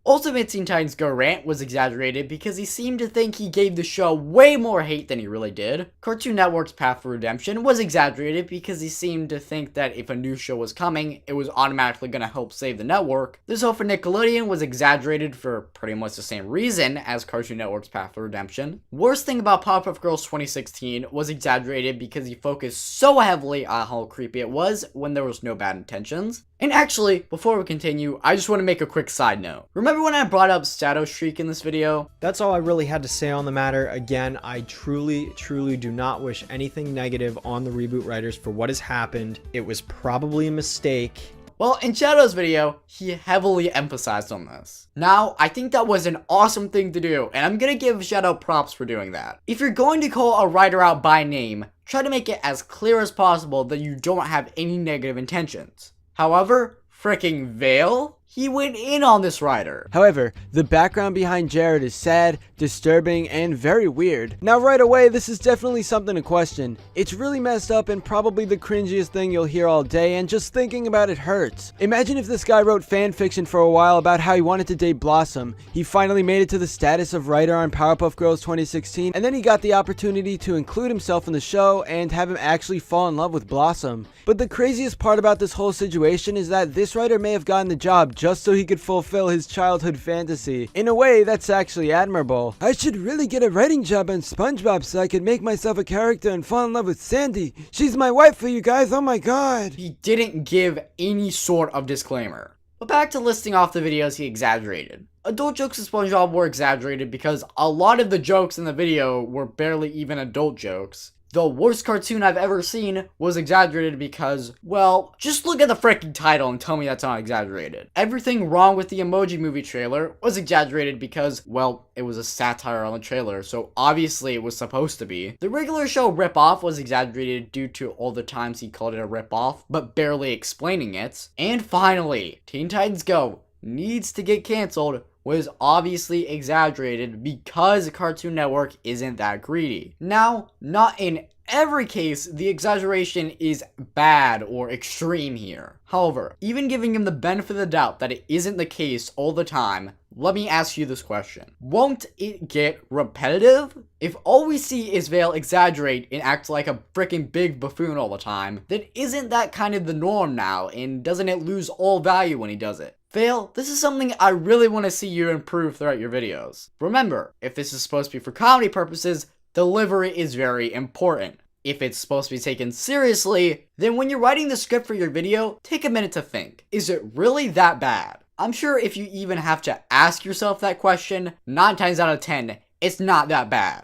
Ultimate Teen Titans Go rant was exaggerated because he seemed to think he gave the show way more hate than he really did. Cartoon Network's Path for Redemption was exaggerated because he seemed to think that if a new show was coming, it was automatically going to help save the network. This hope for Nickelodeon was exaggerated for pretty much the same reason as Cartoon Network's Path for Redemption. Worst thing about Powerpuff Girls 2016 was exaggerated because he focused so heavily on how creepy it was when there was no bad intentions. And actually, before we continue, I just want to make a quick side note. Remember when I brought up Shadow Streak in this video? That's all I really had to say on the matter. Again, I truly do not wish anything negative on the reboot writers for what has happened. It was probably a mistake. Well, in Shadow's video, he heavily emphasized on this. Now, I think that was an awesome thing to do, and I'm gonna give Shadow props for doing that. If you're going to call a writer out by name, try to make it as clear as possible that you don't have any negative intentions. However, fricking Vail? He went in on this writer. However, the background behind Jared is sad, disturbing, and very weird. Now right away, this is definitely something to question. It's really messed up and probably the cringiest thing you'll hear all day, and just thinking about it hurts. Imagine if this guy wrote fan fiction for a while about how he wanted to date Blossom. He finally made it to the status of writer on Powerpuff Girls 2016, and then he got the opportunity to include himself in the show and have him actually fall in love with Blossom. But the craziest part about this whole situation is that this writer may have gotten the job just so he could fulfill his childhood fantasy. In a way, that's actually admirable. I should really get a writing job on SpongeBob so I could make myself a character and fall in love with Sandy. She's my wife for you guys, oh my god. He didn't give any sort of disclaimer. But back to listing off the videos he exaggerated. Adult jokes in SpongeBob were exaggerated because a lot of the jokes in the video were barely even adult jokes. The worst cartoon I've ever seen was exaggerated because, well, just look at the freaking title and tell me that's not exaggerated. Everything wrong with the Emoji Movie trailer was exaggerated because, well, it was a satire on the trailer, so obviously it was supposed to be. The regular show Rip-Off was exaggerated due to all the times he called it a rip-off, but barely explaining it. And finally, Teen Titans Go needs to get canceled was obviously exaggerated because Cartoon Network isn't that greedy. Now, not in every case, the exaggeration is bad or extreme here. However, even giving him the benefit of the doubt that it isn't the case all the time, let me ask you this question. Won't it get repetitive? If all we see is Vail exaggerate and act like a freaking big buffoon all the time, then isn't that kind of the norm now, and doesn't it lose all value when he does it? Vail, this is something I really want to see you improve throughout your videos. Remember, if this is supposed to be for comedy purposes, delivery is very important. If it's supposed to be taken seriously, then when you're writing the script for your video, take a minute to think. Is it really that bad? I'm sure if you even have to ask yourself that question, 9 times out of 10, it's not that bad.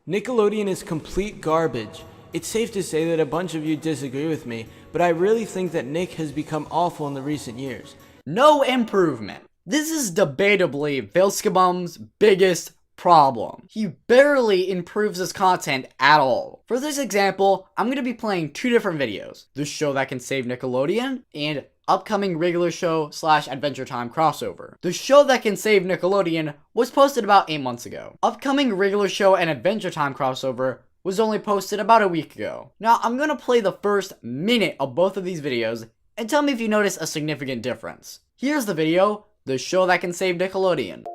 Nickelodeon is complete garbage. It's safe to say that a bunch of you disagree with me, but I really think that Nick has become awful in the recent years. No improvement. This is debatably Vailskibum's biggest problem. He barely improves his content at all. For this example, I'm going to be playing 2 different videos. The show that can save Nickelodeon and upcoming regular show / Adventure Time crossover. The show that can save Nickelodeon was posted about 8 months ago. Upcoming regular show and Adventure Time crossover was only posted about a week ago. Now I'm going to play the first minute of both of these videos and tell me if you notice a significant difference. Here's the video, the show that can save Nickelodeon.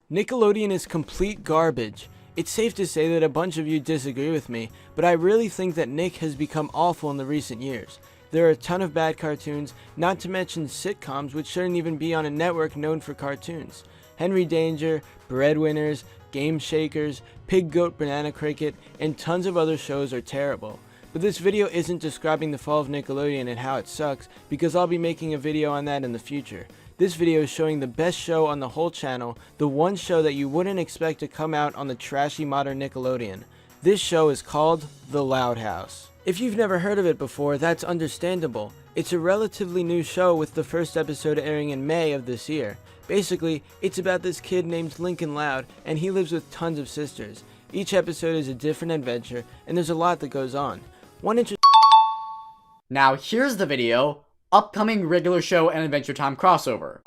Nickelodeon is complete garbage. It's safe to say that a bunch of you disagree with me, but I really think that Nick has become awful in the recent years. There are a ton of bad cartoons, not to mention sitcoms which shouldn't even be on a network known for cartoons. Henry Danger, Breadwinners, Game Shakers, Pig Goat Banana Cricket, and tons of other shows are terrible. But this video isn't describing the fall of Nickelodeon and how it sucks, because I'll be making a video on that in the future. This video is showing the best show on the whole channel, the one show that you wouldn't expect to come out on the trashy modern Nickelodeon. This show is called The Loud House. If you've never heard of it before, that's understandable. It's a relatively new show with the first episode airing in May of this year. Basically, it's about this kid named Lincoln Loud, and he lives with tons of sisters. Each episode is a different adventure, and there's a lot that goes on. Now here's the video, upcoming regular show and Adventure Time crossover.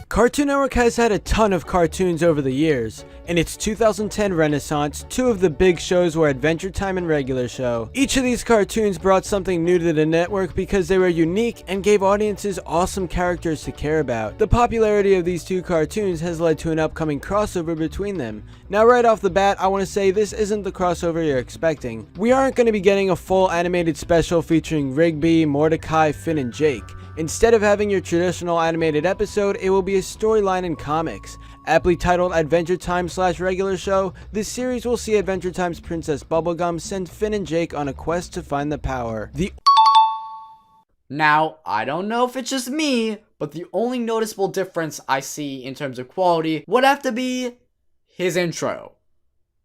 Cartoon Network has had a ton of cartoons over the years. In its 2010 renaissance, 2 of the big shows were Adventure Time and Regular Show. Each of these cartoons brought something new to the network because they were unique and gave audiences awesome characters to care about. The popularity of these 2 cartoons has led to an upcoming crossover between them. Now right off the bat, I want to say this isn't the crossover you're expecting. We aren't going to be getting a full animated special featuring Rigby, Mordecai, Finn, and Jake. Instead of having your traditional animated episode, it will be a storyline in comics. Aptly titled Adventure Time / Regular Show, this series will see Adventure Time's Princess Bubblegum send Finn and Jake on a quest to find the power. Now, I don't know if it's just me, but the only noticeable difference I see in terms of quality would have to be his intro.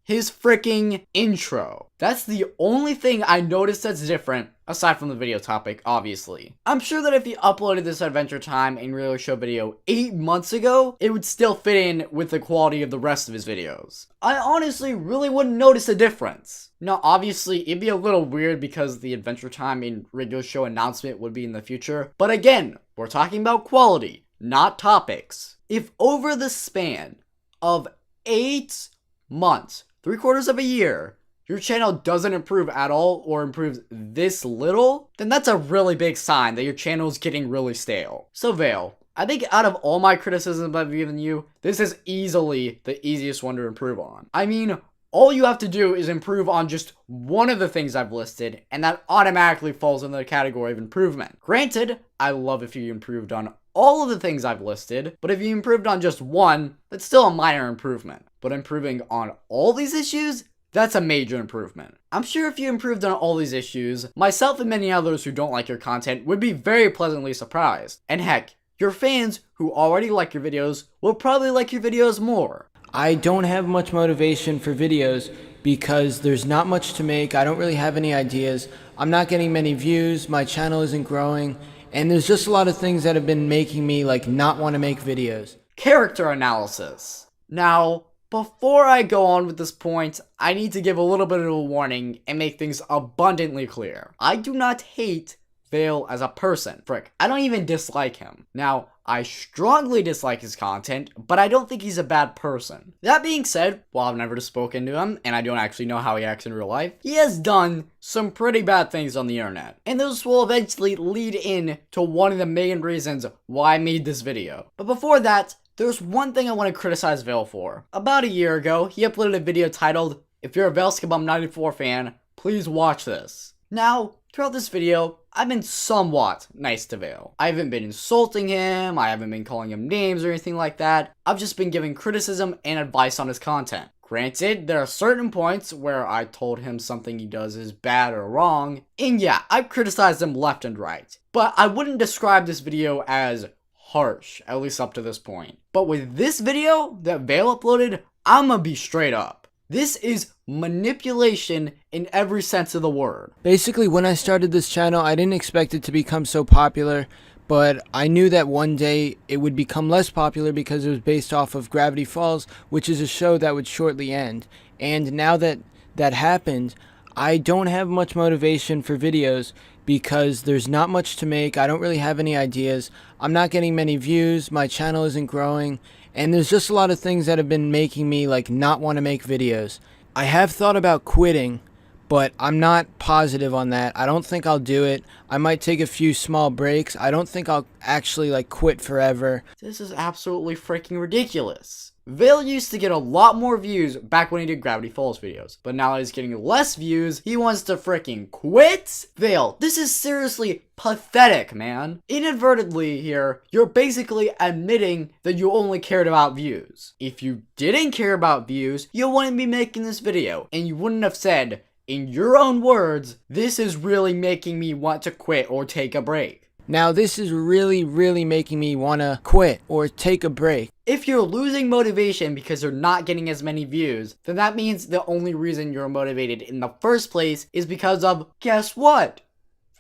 His freaking intro. That's the only thing I noticed that's different, aside from the video topic, obviously. I'm sure that if he uploaded this Adventure Time and Regular Show video 8 months ago, it would still fit in with the quality of the rest of his videos. I honestly really wouldn't notice a difference. Now, obviously, it'd be a little weird because the Adventure Time and Regular Show announcement would be in the future. But again, we're talking about quality, not topics. If over the span of 8 months, 3/4 of a year, your channel doesn't improve at all or improves this little, then that's a really big sign that your channel is getting really stale. So Vail, I think out of all my criticisms I've given you, this is easily the easiest one to improve on. I mean, all you have to do is improve on just one of the things I've listed, and that automatically falls in the category of improvement. Granted, I love if you improved on all of the things I've listed, but if you improved on just one, that's still a minor improvement. But improving on all these issues, that's a major improvement. I'm sure if you improved on all these issues, myself and many others who don't like your content would be very pleasantly surprised. And heck, your fans who already like your videos will probably like your videos more. I don't have much motivation for videos because there's not much to make. I don't really have any ideas. I'm not getting many views, my channel isn't growing, and there's just a lot of things that have been making me like not want to make videos. Character analysis. Now, before I go on with this point, I need to give a little bit of a warning and make things abundantly clear. I do not hate Vail as a person. Frick, I don't even dislike him. Now, I strongly dislike his content, but I don't think he's a bad person. That being said, while I've never spoken to him, and I don't actually know how he acts in real life, he has done some pretty bad things on the internet. And those will eventually lead in to one of the main reasons why I made this video. But before that, there's one thing I want to criticize Vail for. About a year ago, he uploaded a video titled, "If you're a Vailskibum94 fan, please watch this." Now, throughout this video, I've been somewhat nice to Vail. I haven't been insulting him, I haven't been calling him names or anything like that. I've just been giving criticism and advice on his content. Granted, there are certain points where I told him something he does is bad or wrong, and yeah, I've criticized him left and right. But I wouldn't describe this video as harsh, at least up to this point. But with this video that Vail uploaded, I'ma be straight up. This is manipulation in every sense of the word. Basically, when I started this channel, I didn't expect it to become so popular, but I knew that one day it would become less popular because it was based off of Gravity Falls, which is a show that would shortly end. And now that that happened, I don't have much motivation for videos because there's not much to make. I don't really have any ideas. I'm not getting many views, my channel isn't growing, and there's just a lot of things that have been making me like not want to make videos. I have thought about quitting, but I'm not positive on that. I don't think I'll do it. I might take a few small breaks. I don't think I'll actually like quit forever. This is absolutely freaking ridiculous. Vail used to get a lot more views back when he did Gravity Falls videos, but now that he's getting less views, he wants to freaking quit? Vail, this is seriously pathetic, man. Inadvertently here, you're basically admitting that you only cared about views. If you didn't care about views, you wouldn't be making this video, and you wouldn't have said, in your own words, "This is really making me want to quit or take a break." Now this is really making me want to quit or take a break. If you're losing motivation because you're not getting as many views, then that means the only reason you're motivated in the first place is because of, guess what?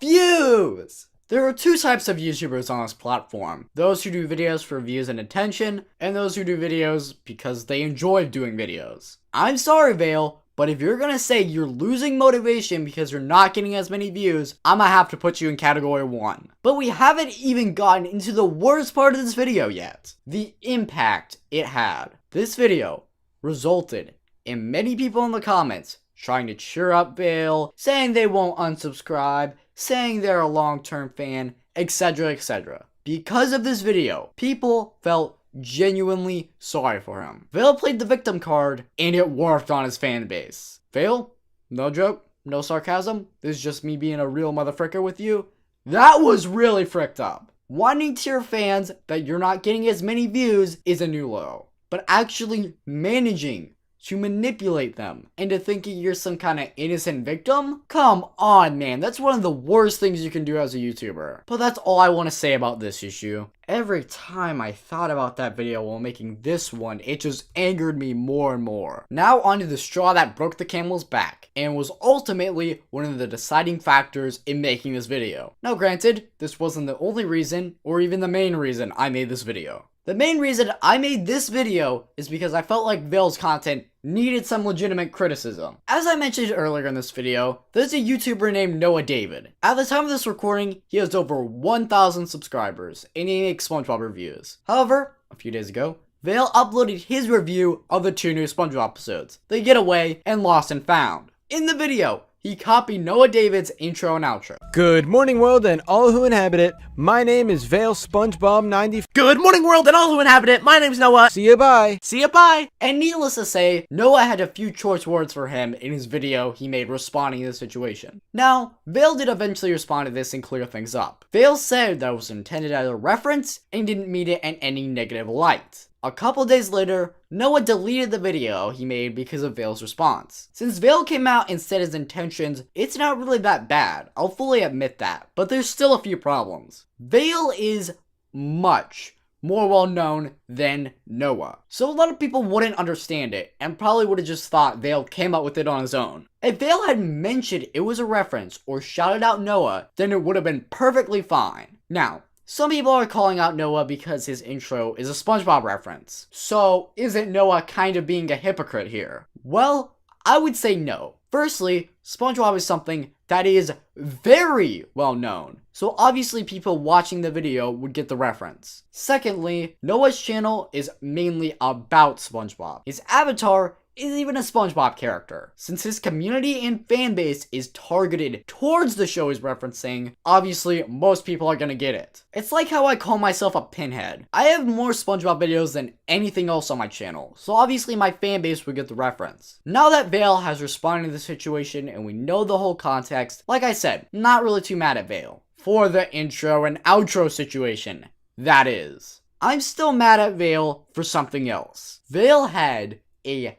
Views! There are two types of YouTubers on this platform. Those who do videos for views and attention, and those who do videos because they enjoy doing videos. I'm sorry, Vail, but if you're gonna say you're losing motivation because you're not getting as many views, I'ma have to put you in category 1. But we haven't even gotten into the worst part of this video yet. The impact it had. This video resulted in many people in the comments trying to cheer up Vail, saying they won't unsubscribe, saying they're a long-term fan, etc, etc. Because of this video, people felt genuinely sorry for him. Vail played the victim card, and it worked on his fan base. Vail, no joke, no sarcasm, this is just me being a real motherfricker with you. That was really fricked up. Wanting to your fans that you're not getting as many views is a new low. But actually managing to manipulate them into thinking you're some kind of innocent victim? Come on, man. That's one of the worst things you can do as a YouTuber. But that's all I want to say about this issue. Every time I thought about that video while making this one, it just angered me more and more. Now onto the straw that broke the camel's back, and was ultimately one of the deciding factors in making this video. Now granted, this wasn't the only reason, or even the main reason I made this video. The main reason I made this video is because I felt like Vail's content needed some legitimate criticism. As I mentioned earlier in this video, there's a YouTuber named Noah David. At the time of this recording, he has over 1,000 subscribers, and he makes SpongeBob reviews. However, a few days ago, Vail uploaded his review of the 2 new SpongeBob episodes, The Getaway and Lost and Found. In the video, he copied Noah David's intro and outro. Good morning, world, and all who inhabit it. My name is Vailskibum94. Good morning, world, and all who inhabit it. My name's Noah. See ya, bye. See ya, bye. And needless to say, Noah had a few choice words for him in his video he made responding to the situation. Now, Vail did eventually respond to this and clear things up. Vail said that it was intended as a reference and didn't mean it in any negative light. A couple days later, Noah deleted the video he made because of Vail's response. Since Vail came out and said his intentions, it's not really that bad, I'll fully admit that, but there's still a few problems. Vail is much, more well known than Noah. So a lot of people wouldn't understand it and probably would have just thought Vail came up with it on his own. If Vail had mentioned it was a reference or shouted out Noah, then it would have been perfectly fine. Now, some people are calling out Noah because his intro is a SpongeBob reference. So, isn't Noah kind of being a hypocrite here? Well, I would say no. Firstly, SpongeBob is something that is very well known, so obviously people watching the video would get the reference. Secondly, Noah's channel is mainly about SpongeBob. His avatar is even a SpongeBob character. Since his community and fan base is targeted towards the show he's referencing, obviously most people are gonna get it. It's like how I call myself a pinhead. I have more SpongeBob videos than anything else on my channel, so obviously my fan base would get the reference. Now that Vail has responded to the situation and we know the whole context, like I said, not really too mad at Vail. For the intro and outro situation, that is. I'm still mad at Vail for something else. Vail had a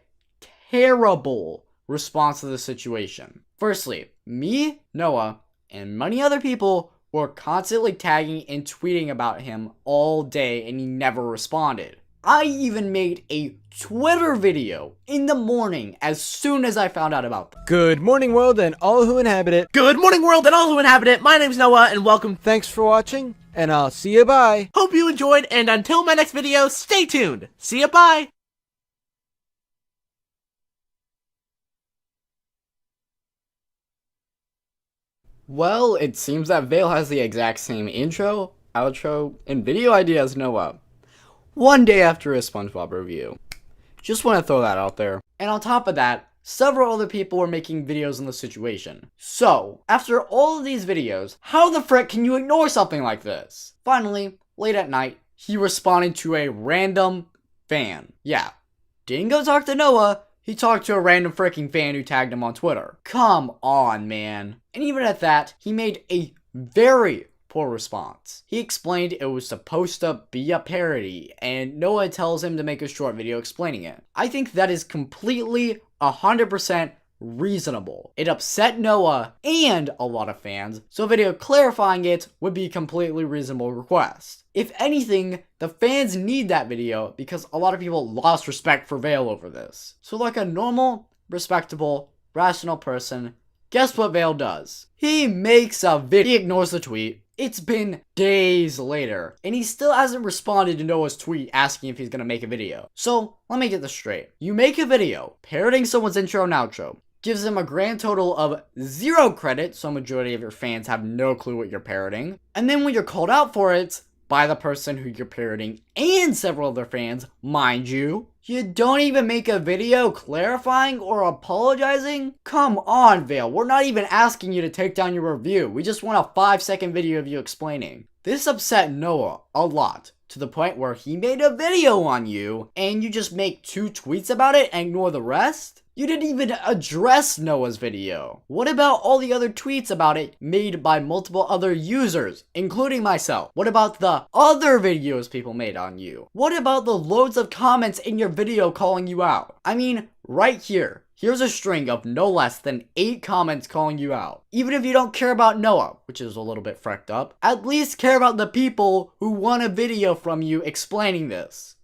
terrible response to the situation. Firstly, me, Noah, and many other people were constantly tagging and tweeting about him all day and he never responded. I even made a Twitter video in the morning as soon as I found out about them. Good morning, world, and all who inhabit it. Good morning, world, and all who inhabit it. My name's Noah, and welcome. Thanks for watching, and I'll see you bye. Hope you enjoyed, and until my next video, stay tuned. See ya, bye. Well, it seems that Vail has the exact same intro, outro, and video idea as Noah. One day after his SpongeBob review. Just want to throw that out there. And on top of that, several other people were making videos on the situation. So, after all of these videos, how the frick can you ignore something like this? Finally, late at night, he responded to a random fan. Yeah, didn't go talk to Noah. He talked to a random freaking fan who tagged him on Twitter. Come on, man. And even at that, he made a very poor response. He explained it was supposed to be a parody, and Noah tells him to make a short video explaining it. I think that is completely 100% reasonable. It upset Noah and a lot of fans, so a video clarifying it would be a completely reasonable request. If anything, the fans need that video because a lot of people lost respect for Vail over this. So like a normal, respectable, rational person, guess what Vail does? He makes a video. He ignores the tweet. It's been days later, and he still hasn't responded to Noah's tweet asking if he's gonna make a video. So, let me get this straight. You make a video parroting someone's intro and outro, gives them a grand total of 0 credit, so a majority of your fans have no clue what you're parroting, and then when you're called out for it by the person who you're parroting and several other fans, mind you, you don't even make a video clarifying or apologizing? Come on, Vail, we're not even asking you to take down your review. We just want a 5-second video of you explaining. This upset Noah a lot, to the point where he made a video on you, and you just make 2 tweets about it and ignore the rest? You didn't even address Noah's video. What about all the other tweets about it made by multiple other users, including myself? What about the other videos people made on you? What about the loads of comments in your video calling you out? I mean, right here. Here's a string of no less than 8 comments calling you out. Even if you don't care about Noah, which is a little bit freaked up, at least care about the people who want a video from you explaining this.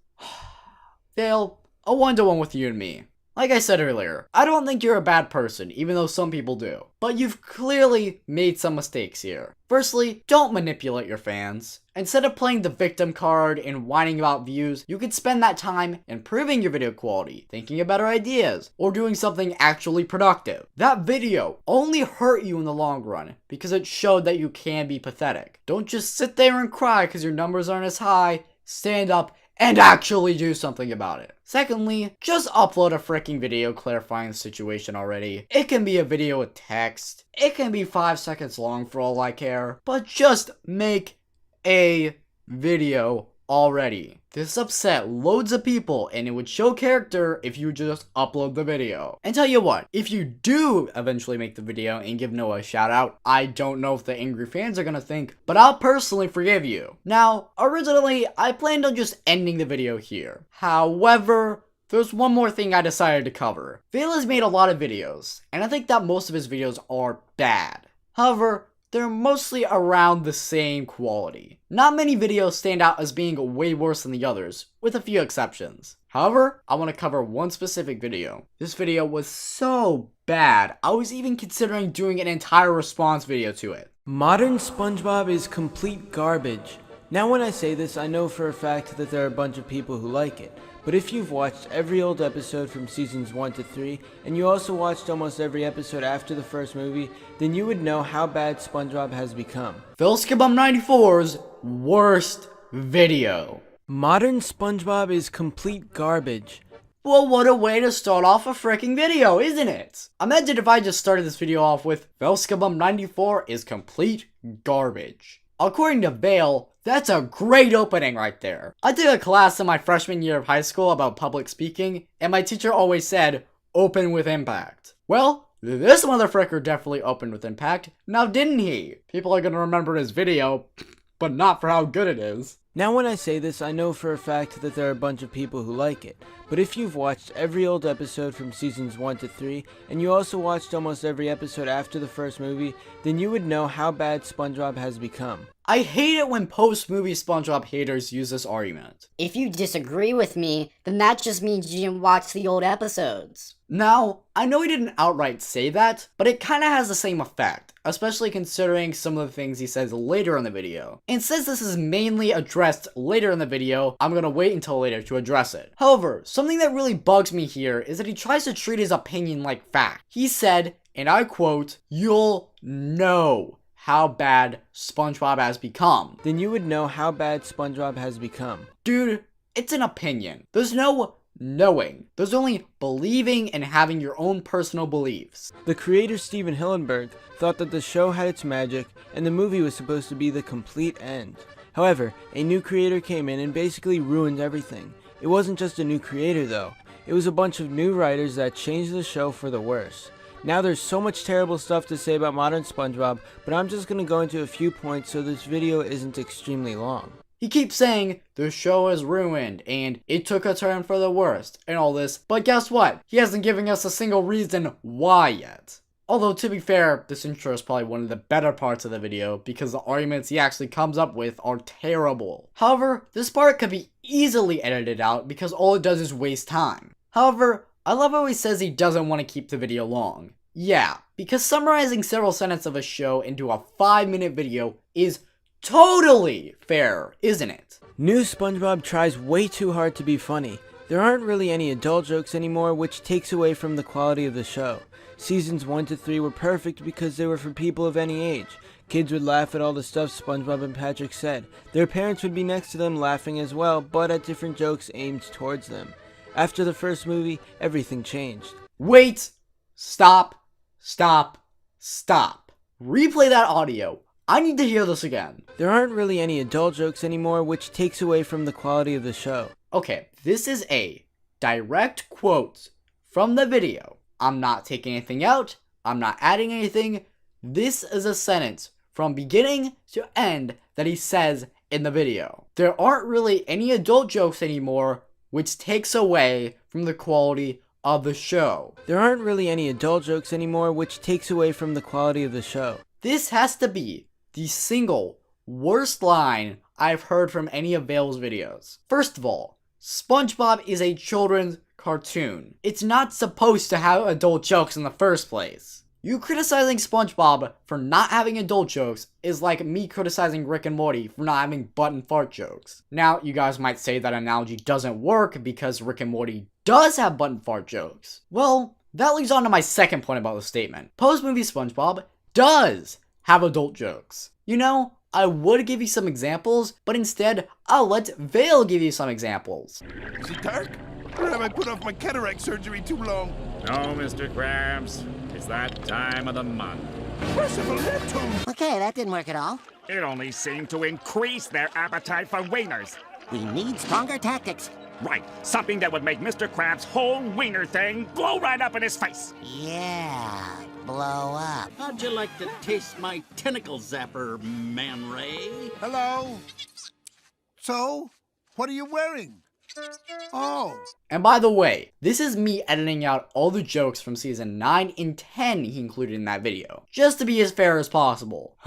Vail, a 1-to-1 with you and me. Like I said earlier, I don't think you're a bad person, even though some people do. But you've clearly made some mistakes here. Firstly, don't manipulate your fans. Instead of playing the victim card and whining about views, you could spend that time improving your video quality, thinking of better ideas, or doing something actually productive. That video only hurt you in the long run because it showed that you can be pathetic. Don't just sit there and cry because your numbers aren't as high. Stand up and actually do something about it. Secondly, just upload a freaking video clarifying the situation already. It can be a video with text. It can be 5 seconds long for all I care. But just make a video already. This upset loads of people and it would show character if you just upload the video. And tell you what, if you do eventually make the video and give Noah a shout out, I don't know if the angry fans are gonna think, but I'll personally forgive you. Now, originally, I planned on just ending the video here. However, there's one more thing I decided to cover. Vail has made a lot of videos, and I think that most of his videos are bad. However, they're mostly around the same quality. Not many videos stand out as being way worse than the others, with a few exceptions. However, I want to cover one specific video. This video was so bad, I was even considering doing an entire response video to it. Modern SpongeBob is complete garbage. Now when I say this, I know for a fact that there are a bunch of people who like it. But if you've watched every old episode from seasons 1 to 3, and you also watched almost every episode after the first movie, then you would know how bad SpongeBob has become. Vailskibum94's worst video. Modern SpongeBob is complete garbage. Well, what a way to start off a freaking video, isn't it? Imagine if I just started this video off with Vailskibum94 is complete garbage. According to Vail, that's a great opening right there. I took a class in my freshman year of high school about public speaking, and my teacher always said, open with impact. Well, this motherfucker definitely opened with impact, now didn't he? People are gonna remember his video, but not for how good it is. Now when I say this, I know for a fact that there are a bunch of people who like it. But if you've watched every old episode from seasons 1 to 3, and you also watched almost every episode after the first movie, then you would know how bad SpongeBob has become. I hate it when post-movie SpongeBob haters use this argument. If you disagree with me, then that just means you didn't watch the old episodes. Now, I know he didn't outright say that, but it kinda has the same effect, especially considering some of the things he says later in the video. And since this is mainly addressed later in the video, I'm gonna wait until later to address it. However, something that really bugs me here is that he tries to treat his opinion like fact. He said, and I quote, "You'll know how bad SpongeBob has become." Then you would know how bad SpongeBob has become. Dude, it's an opinion. There's no knowing. There's only believing and having your own personal beliefs. The creator Steven Hillenburg thought that the show had its magic and the movie was supposed to be the complete end. However, a new creator came in and basically ruined everything. It wasn't just a new creator though. It was a bunch of new writers that changed the show for the worse. Now there's so much terrible stuff to say about modern SpongeBob, but I'm just going to go into a few points so this video isn't extremely long. He keeps saying, the show is ruined, and it took a turn for the worst, and all this, but guess what? He hasn't given us a single reason why yet. Although, to be fair, this intro is probably one of the better parts of the video, because the arguments he actually comes up with are terrible. However, this part could be easily edited out, because all it does is waste time. However, I love how he says he doesn't want to keep the video long. Yeah, because summarizing several sentences of a show into a 5-minute video is totally fair, isn't it? New SpongeBob tries way too hard to be funny. There aren't really any adult jokes anymore, which takes away from the quality of the show. Seasons 1 to 3 were perfect because they were for people of any age. Kids would laugh at all the stuff SpongeBob and Patrick said. Their parents would be next to them laughing as well, but at different jokes aimed towards them. After the first movie, everything changed. Wait! Stop! Stop! Stop! Replay that audio. I need to hear this again. There aren't really any adult jokes anymore, which takes away from the quality of the show. Okay, this is a direct quote from the video. I'm not taking anything out. I'm not adding anything. This is a sentence from beginning to end that he says in the video. There aren't really any adult jokes anymore, which takes away from the quality of the show. There aren't really any adult jokes anymore, which takes away from the quality of the show. This has to be the single worst line I've heard from any of Vail's videos. First of all, SpongeBob is a children's cartoon. It's not supposed to have adult jokes in the first place. You criticizing SpongeBob for not having adult jokes is like me criticizing Rick and Morty for not having butt and fart jokes. Now, you guys might say that analogy doesn't work because Rick and Morty does have butt and fart jokes. Well, that leads on to my second point about the statement. Post-movie SpongeBob does have adult jokes. You know, I would give you some examples, but instead, I'll let Vail give you some examples. Is it dark? Or have I put off my cataract surgery too long? No, Mr. Krabs. It's that time of the month. Merciful Neptune! Okay, that didn't work at all. It only seemed to increase their appetite for wieners. We need stronger tactics. Right, something that would make Mr. Krabs' whole wiener thing blow right up in his face. Yeah, blow up. How'd you like to taste my tentacle zapper, Man Ray? Hello? So, what are you wearing? Oh. And by the way, this is me editing out all the jokes from season 9 and 10 he included in that video, just to be as fair as possible.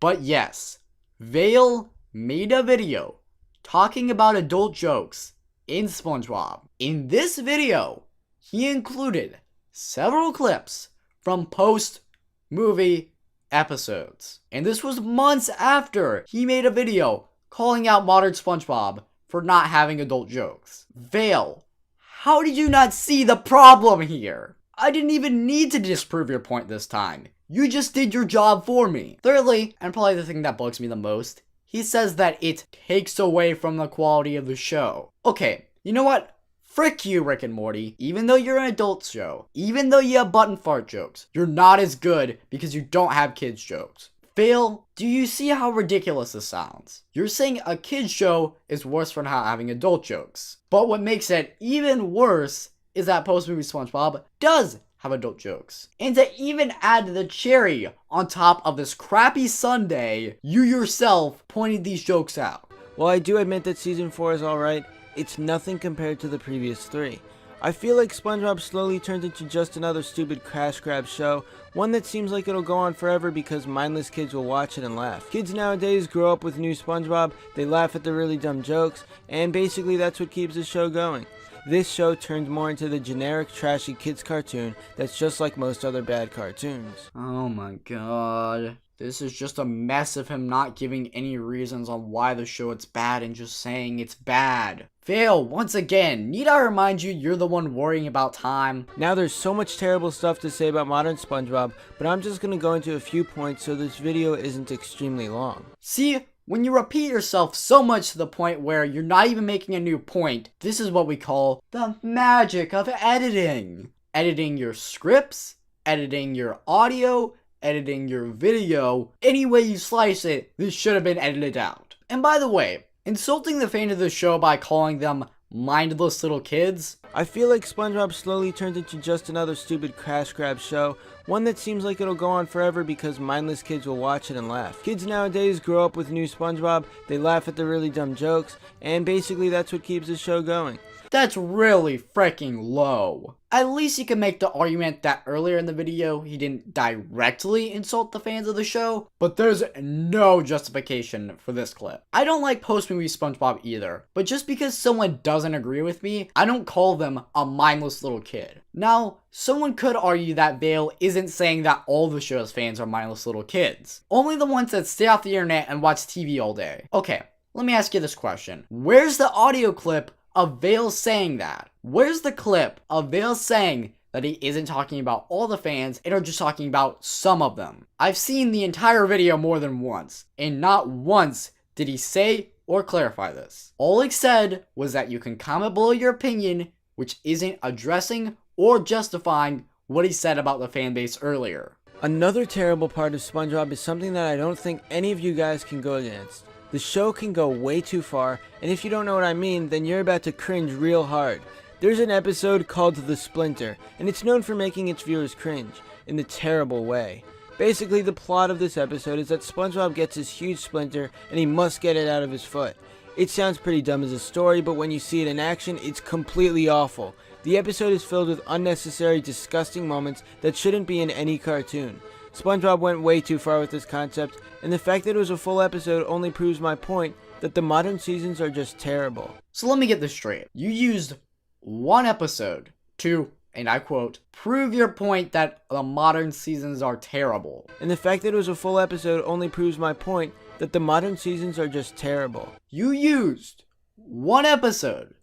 But yes, Vail made a video talking about adult jokes in SpongeBob. In this video, he included several clips from post-movie episodes. And this was months after he made a video calling out modern SpongeBob for not having adult jokes. Vail, how did you not see the problem here? I didn't even need to disprove your point this time. You just did your job for me. Thirdly, and probably the thing that bugs me the most, he says that it takes away from the quality of the show. Okay, you know what? Frick you, Rick and Morty. Even though you're an adult show, even though you have button fart jokes, you're not as good because you don't have kids jokes. Vail, do you see how ridiculous this sounds? You're saying a kid's show is worse for not having adult jokes. But what makes it even worse is that post-movie SpongeBob does have adult jokes. And to even add the cherry on top of this crappy sundae, you yourself pointed these jokes out. While I do admit that season 4 is alright, it's nothing compared to the previous 3. I feel like SpongeBob slowly turned into just another stupid cash grab show, one that seems like it'll go on forever because mindless kids will watch it and laugh. Kids nowadays grow up with new SpongeBob, they laugh at the really dumb jokes, and basically that's what keeps the show going. This show turned more into the generic trashy kids cartoon that's just like most other bad cartoons. Oh my god. This is just a mess of him not giving any reasons on why the show is bad and just saying it's bad. Vail, once again, need I remind you you're the one worrying about time? Now there's so much terrible stuff to say about modern SpongeBob, but I'm just gonna go into a few points so this video isn't extremely long. See, when you repeat yourself so much to the point where you're not even making a new point, this is what we call the magic of editing. Editing your scripts, editing your audio, editing your video, any way you slice it, this should have been edited out. And by the way, insulting the fans of the show by calling them mindless little kids. I feel like SpongeBob slowly turned into just another stupid cash grab show, one that seems like it'll go on forever because mindless kids will watch it and laugh. Kids nowadays grow up with new SpongeBob, they laugh at the really dumb jokes, and basically that's what keeps the show going. That's really freaking low. At least you can make the argument that earlier in the video, he didn't directly insult the fans of the show, but there's no justification for this clip. I don't like post-movie SpongeBob either, but just because someone doesn't agree with me, I don't call them a mindless little kid. Now, someone could argue that Vail isn't saying that all the show's fans are mindless little kids. Only the ones that stay off the internet and watch TV all day. Okay, let me ask you this question. Where's the audio clip of Vail saying that? Where's the clip of Vail saying that he isn't talking about all the fans and are just talking about some of them? I've seen the entire video more than once, and not once did he say or clarify this. All he said was that you can comment below your opinion, which isn't addressing or justifying what he said about the fan base earlier. Another terrible part of SpongeBob is something that I don't think any of you guys can go against. The show can go way too far, and if you don't know what I mean, then you're about to cringe real hard. There's an episode called The Splinter, and it's known for making its viewers cringe, in the terrible way. Basically, the plot of this episode is that SpongeBob gets this huge splinter, and he must get it out of his foot. It sounds pretty dumb as a story, but when you see it in action, it's completely awful. The episode is filled with unnecessary, disgusting moments that shouldn't be in any cartoon. SpongeBob went way too far with this concept, and the fact that it was a full episode only proves my point that the modern seasons are just terrible. So let me get this straight. You used one episode to, and I quote, prove your point that the modern seasons are terrible. And the fact that it was a full episode only proves my point that the modern seasons are just terrible. You used one episode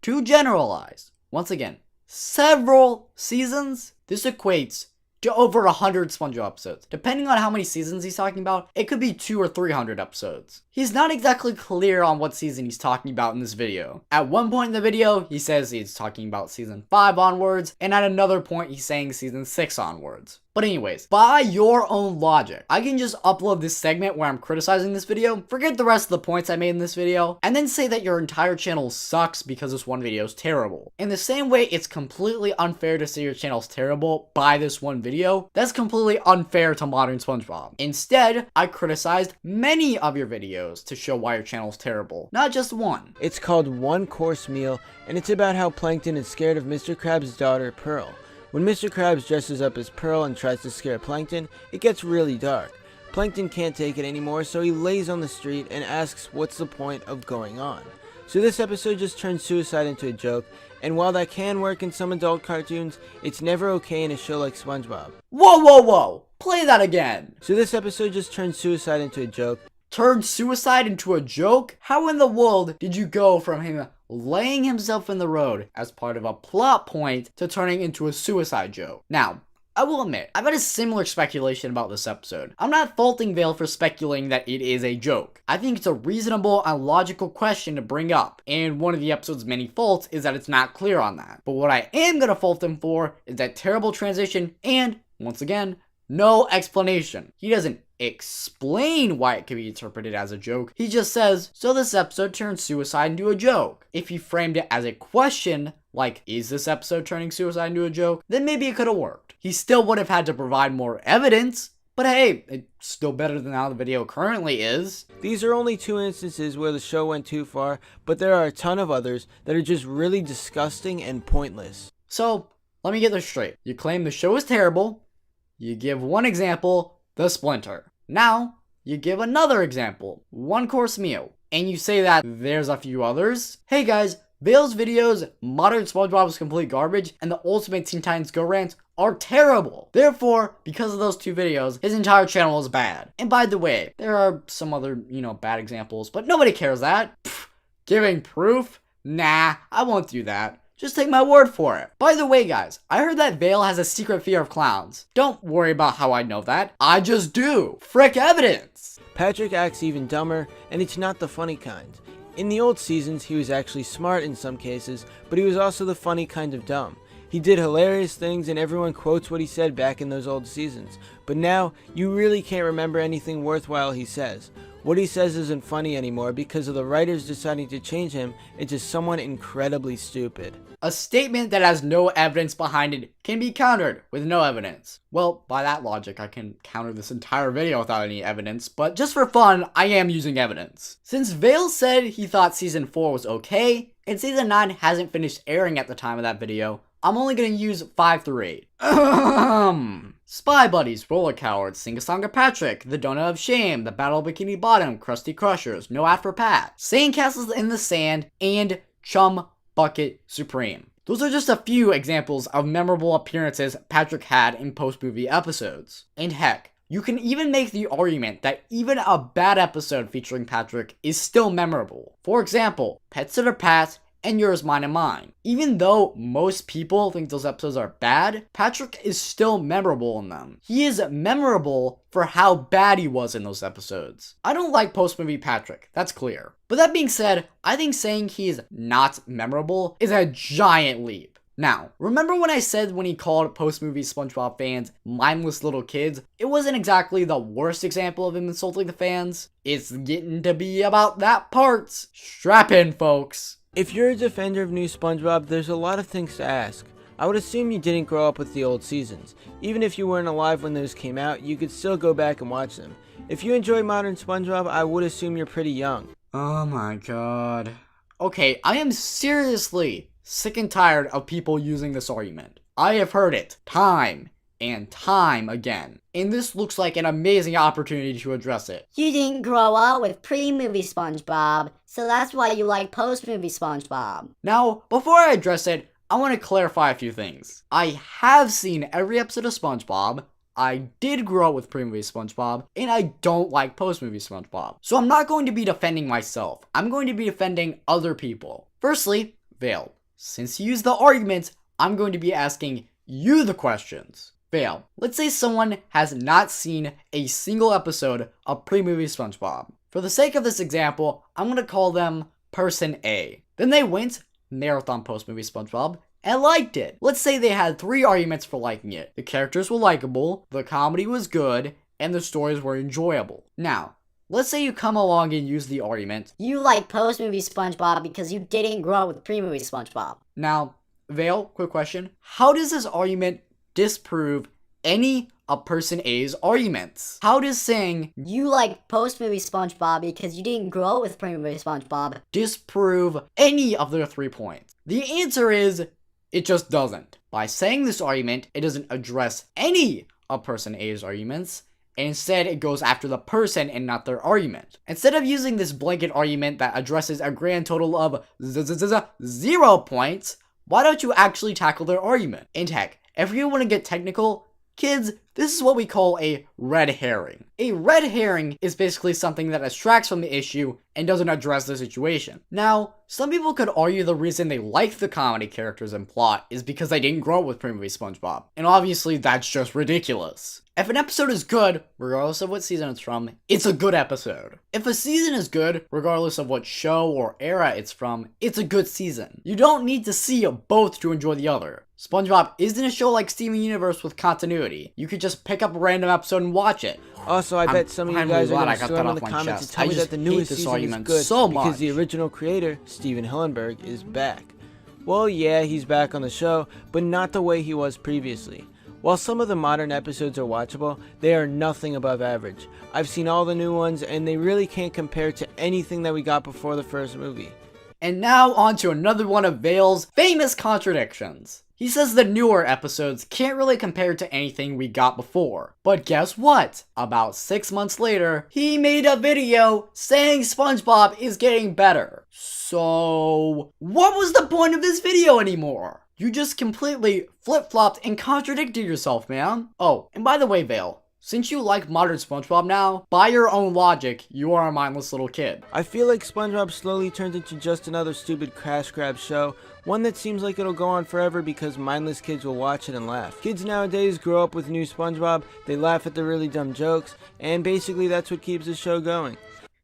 to generalize, once again, several seasons. This equates to over 100 SpongeBob episodes. Depending on how many seasons he's talking about, it could be 200 or 300 episodes. He's not exactly clear on what season he's talking about in this video. At one point in the video, he says he's talking about season 5 onwards, and at another point, he's saying season 6 onwards. But But anyways, by your own logic, I can just upload this segment where I'm criticizing this video, forget the rest of the points I made in this video, and then say that your entire channel sucks because this one video is terrible. In the same way it's completely unfair to say your channel's terrible by this one video, that's completely unfair to Modern SpongeBob. Instead, I criticized many of your videos to show why your channel's terrible, not just one. It's called One Course Meal, and it's about how Plankton is scared of Mr. Krabs' daughter, Pearl. When Mr. Krabs dresses up as Pearl and tries to scare Plankton, it gets really dark. Plankton can't take it anymore, so he lays on the street and asks what's the point of going on. So this episode just turns suicide into a joke, and while that can work in some adult cartoons, it's never okay in a show like SpongeBob. Whoa, whoa, whoa! Play that again! So this episode just turns suicide into a joke. Turned suicide into a joke? How in the world did you go from him laying himself in the road as part of a plot point to turning into a suicide joke? Now, I will admit, I've had a similar speculation about this episode. I'm not faulting Vail for speculating that it is a joke. I think it's a reasonable and logical question to bring up, and one of the episode's many faults is that it's not clear on that. But what I am gonna fault him for is that terrible transition and, once again, no explanation. He doesn't explain why it could be interpreted as a joke. He just says, so this episode turned suicide into a joke. If he framed it as a question, like, is this episode turning suicide into a joke? Then maybe it could have worked. He still would have had to provide more evidence, but hey, it's still better than how the video currently is. These are only 2 instances where the show went too far, but there are a ton of others that are just really disgusting and pointless. So, let me get this straight. You claim the show is terrible, you give one example, the Splinter. Now, you give another example, One Course Meal, and you say that there's a few others. Hey guys, Vail's videos, Modern SpongeBob is complete garbage, and the Ultimate Teen Titans Go rants are terrible. Therefore, because of those 2 videos, his entire channel is bad. And by the way, there are some other, bad examples, but nobody cares that. Pfft, giving proof? Nah, I won't do that. Just take my word for it. By the way, guys, I heard that Vail has a secret fear of clowns. Don't worry about how I know that. I just do. Frick evidence. Patrick acts even dumber, and it's not the funny kind. In the old seasons, he was actually smart in some cases, but he was also the funny kind of dumb. He did hilarious things and everyone quotes what he said back in those old seasons. But now, you really can't remember anything worthwhile he says. What he says isn't funny anymore because of the writers deciding to change him into someone incredibly stupid. A statement that has no evidence behind it can be countered with no evidence. Well, by that logic, I can counter this entire video without any evidence, but just for fun, I am using evidence. Since Vail said he thought Season 4 was okay, and Season 9 hasn't finished airing at the time of that video, I'm only gonna use 5 through 8. Spy Buddies, Roller Cowards, Sing-a-Song Patrick, The Donut of Shame, The Battle of Bikini Bottom, Krusty Crushers, No Ad for Pat, Sandcastles in the Sand, and Chum Bucket Supreme. Those are just a few examples of memorable appearances Patrick had in post-movie episodes. And heck, you can even make the argument that even a bad episode featuring Patrick is still memorable. For example, Pet Sitter Pat and Yours, Mine, and Mine. Even though most people think those episodes are bad, Patrick is still memorable in them. He is memorable for how bad he was in those episodes. I don't like post-movie Patrick, that's clear. But that being said, I think saying he is not memorable is a giant leap. Now, remember when I said when he called post-movie SpongeBob fans mindless little kids? It wasn't exactly the worst example of him insulting the fans. It's getting to be about that part. Strap in, folks. If you're a defender of new SpongeBob, there's a lot of things to ask. I would assume you didn't grow up with the old seasons. Even if you weren't alive when those came out, you could still go back and watch them. If you enjoy modern SpongeBob, I would assume you're pretty young. Oh my god. Okay, I am seriously sick and tired of people using this argument. I have heard it time and time again, and this looks like an amazing opportunity to address it. You didn't grow up with pre-movie SpongeBob, so that's why you like post-movie SpongeBob. Now, before I address it, I want to clarify a few things. I have seen every episode of SpongeBob, I did grow up with pre-movie SpongeBob, and I don't like post-movie SpongeBob. So I'm not going to be defending myself, I'm going to be defending other people. Firstly, Vail, since you used the argument, I'm going to be asking you the questions. Vail, let's say someone has not seen a single episode of pre-movie SpongeBob. For the sake of this example, I'm going to call them Person A. Then they went, marathon post-movie SpongeBob, and liked it. Let's say they had 3 arguments for liking it. The characters were likable, the comedy was good, and the stories were enjoyable. Now, let's say you come along and use the argument, you like post-movie SpongeBob because you didn't grow up with pre-movie SpongeBob. Now, Vail, quick question. How does this argument disprove any of person A's arguments? How does saying you like post-movie SpongeBob because you didn't grow up with pre-movie SpongeBob disprove any of their 3 points? The answer is, it just doesn't. By saying this argument, it doesn't address any of person A's arguments, and instead it goes after the person and not their argument. Instead of using this blanket argument that addresses a grand total of 0 points, why don't you actually tackle their argument? And heck, if you want to get technical, kids, this is what we call a red herring. A red herring is basically something that abstracts from the issue and doesn't address the situation. Now, some people could argue the reason they like the comedy characters and plot is because they didn't grow up with pre-movie SpongeBob. And obviously, that's just ridiculous. If an episode is good, regardless of what season it's from, it's a good episode. If a season is good, regardless of what show or era it's from, it's a good season. You don't need to see both to enjoy the other. SpongeBob isn't a show like Steven Universe with continuity. You could just pick up a random episode and watch it. Also, I bet some of you guys are going to storm in the comments and tell me that the newest season is good because the original creator, Steven Hillenburg, is back. Well, yeah, he's back on the show, but not the way he was previously. While some of the modern episodes are watchable, they are nothing above average. I've seen all the new ones, and they really can't compare to anything that we got before the first movie. And now on to another one of Vail's famous contradictions. He says the newer episodes can't really compare to anything we got before. But guess what? About 6 months later, he made a video saying SpongeBob is getting better. So, what was the point of this video anymore? You just completely flip-flopped and contradicted yourself, man. Oh, and by the way, Vail, since you like modern SpongeBob now, by your own logic, you are a mindless little kid. I feel like SpongeBob slowly turned into just another stupid cash grab show, one that seems like it'll go on forever because mindless kids will watch it and laugh. Kids nowadays grow up with new SpongeBob, they laugh at the really dumb jokes, and basically that's what keeps the show going.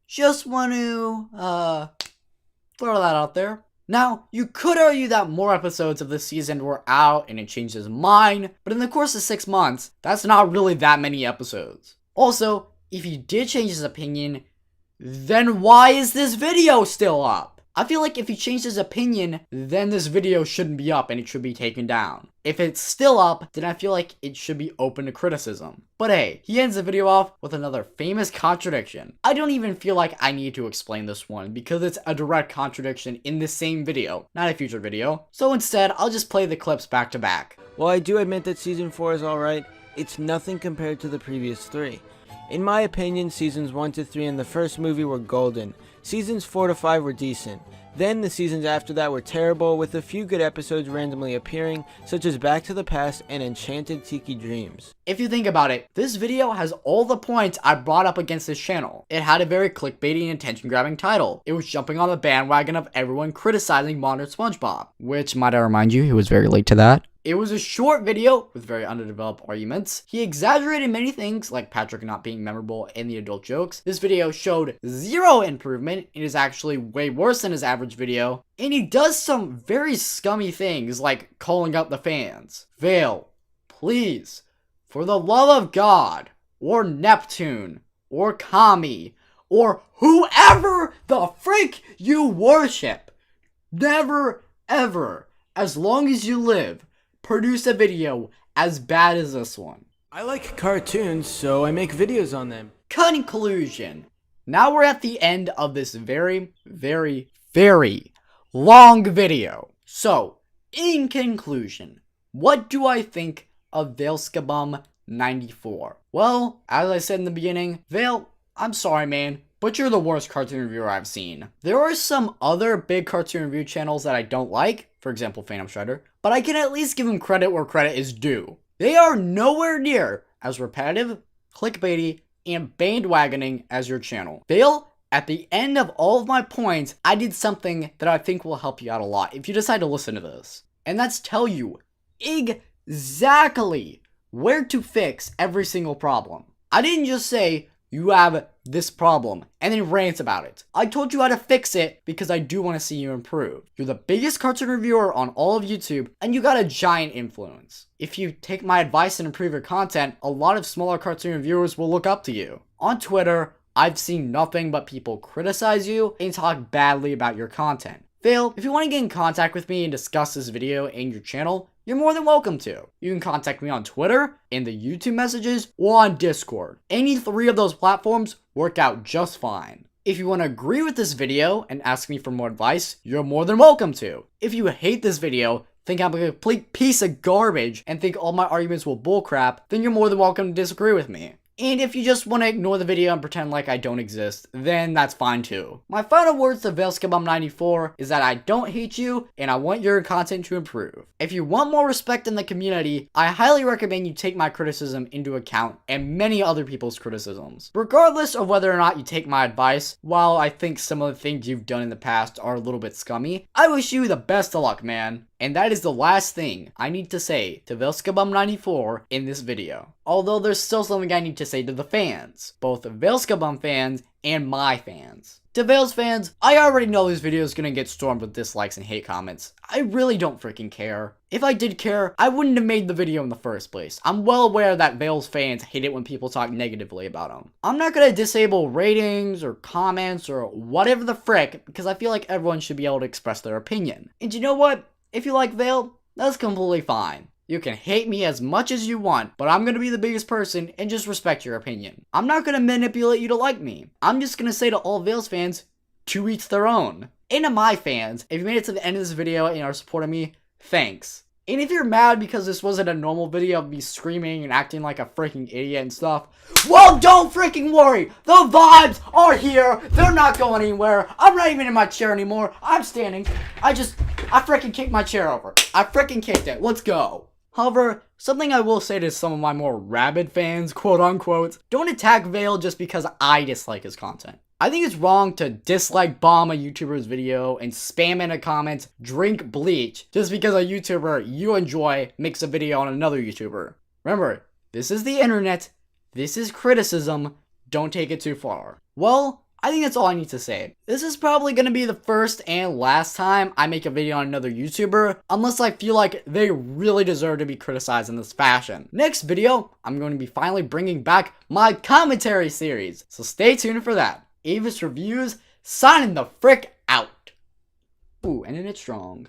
Just want to, throw that out there. Now, you could argue that more episodes of this season were out and it changed his mind, but in the course of 6 months, that's not really that many episodes. Also, if he did change his opinion, then why is this video still up? I feel like if he changed his opinion, then this video shouldn't be up and it should be taken down. If it's still up, then I feel like it should be open to criticism. But hey, he ends the video off with another famous contradiction. I don't even feel like I need to explain this one because it's a direct contradiction in the same video, not a future video. So instead, I'll just play the clips back to back. While I do admit that Season 4 is alright, it's nothing compared to the previous 3. In my opinion, Seasons 1 to 3 in the first movie were golden. Seasons 4 to 5 were decent. Then the seasons after that were terrible, with a few good episodes randomly appearing, such as Back to the Past and Enchanted Tiki Dreams. If you think about it, this video has all the points I brought up against this channel. It had a very clickbaity and attention-grabbing title. It was jumping on the bandwagon of everyone criticizing modern SpongeBob, which, might I remind you, he was very late to that. It was a short video with very underdeveloped arguments. He exaggerated many things, like Patrick not being memorable and the adult jokes. This video showed 0 improvement. It is actually way worse than his average video. And he does some very scummy things, like calling out the fans. Vail, please, for the love of God, or Neptune, or Kami, or whoever the frick you worship, never, ever, as long as you live, produce a video as bad as this one. I like cartoons, so I make videos on them. Conclusion. Now we're at the end of this very, very, very long video. So, in conclusion, what do I think of Vailskibum94? Well, as I said in the beginning, Vail, I'm sorry, man, but you're the worst cartoon reviewer I've seen. There are some other big cartoon review channels that I don't like, for example, Phantom Shredder, but I can at least give them credit where credit is due. They are nowhere near as repetitive, clickbaity, and bandwagoning as your channel. Vail, at the end of all of my points, I did something that I think will help you out a lot if you decide to listen to this. And that's tell you exactly where to fix every single problem. I didn't just say, you have this problem, and then rants about it. I told you how to fix it because I do want to see you improve. You're the biggest cartoon reviewer on all of YouTube, and you got a giant influence. If you take my advice and improve your content, a lot of smaller cartoon reviewers will look up to you. On Twitter, I've seen nothing but people criticize you and talk badly about your content. Vail, if you want to get in contact with me and discuss this video and your channel, you're more than welcome to. You can contact me on Twitter, in the YouTube messages, or on Discord. Any 3 of those platforms work out just fine. If you want to agree with this video and ask me for more advice, you're more than welcome to. If you hate this video, think I'm a complete piece of garbage, and think all my arguments will bullcrap, then you're more than welcome to disagree with me. And if you just want to ignore the video and pretend like I don't exist, then that's fine too. My final words to Vailskibum94 is that I don't hate you, and I want your content to improve. If you want more respect in the community, I highly recommend you take my criticism into account and many other people's criticisms. Regardless of whether or not you take my advice, while I think some of the things you've done in the past are a little bit scummy, I wish you the best of luck, man. And that is the last thing I need to say to Vailskibum94 in this video. Although there's still something I need to say to the fans, both Vailskibum fans and my fans. To Vail's fans, I already know this video is gonna get stormed with dislikes and hate comments. I really don't freaking care. If I did care, I wouldn't have made the video in the first place. I'm well aware that Vail's fans hate it when people talk negatively about him. I'm not gonna disable ratings or comments or whatever the frick, because I feel like everyone should be able to express their opinion. And you know what? If you like Vail, that's completely fine. You can hate me as much as you want, but I'm gonna be the biggest person and just respect your opinion. I'm not gonna manipulate you to like me. I'm just gonna say to all Vail's fans, to each their own. And to my fans, if you made it to the end of this video and are supporting me, thanks. And if you're mad because this wasn't a normal video of me screaming and acting like a freaking idiot and stuff, well, don't freaking worry. The vibes are here. They're not going anywhere. I'm not even in my chair anymore. I'm standing. I freaking kicked my chair over. I freaking kicked it. Let's go. However, something I will say to some of my more rabid fans, quote unquote, don't attack Vail just because I dislike his content. I think it's wrong to dislike bomb a YouTuber's video and spam in a comment, drink bleach, just because a YouTuber you enjoy makes a video on another YouTuber. Remember, this is the internet, this is criticism, don't take it too far. Well, I think that's all I need to say. This is probably going to be the first and last time I make a video on another YouTuber, unless I feel like they really deserve to be criticized in this fashion. Next video, I'm going to be finally bringing back my commentary series, so stay tuned for that. Avis Reviews, signing the frick out. Ooh, ending it strong.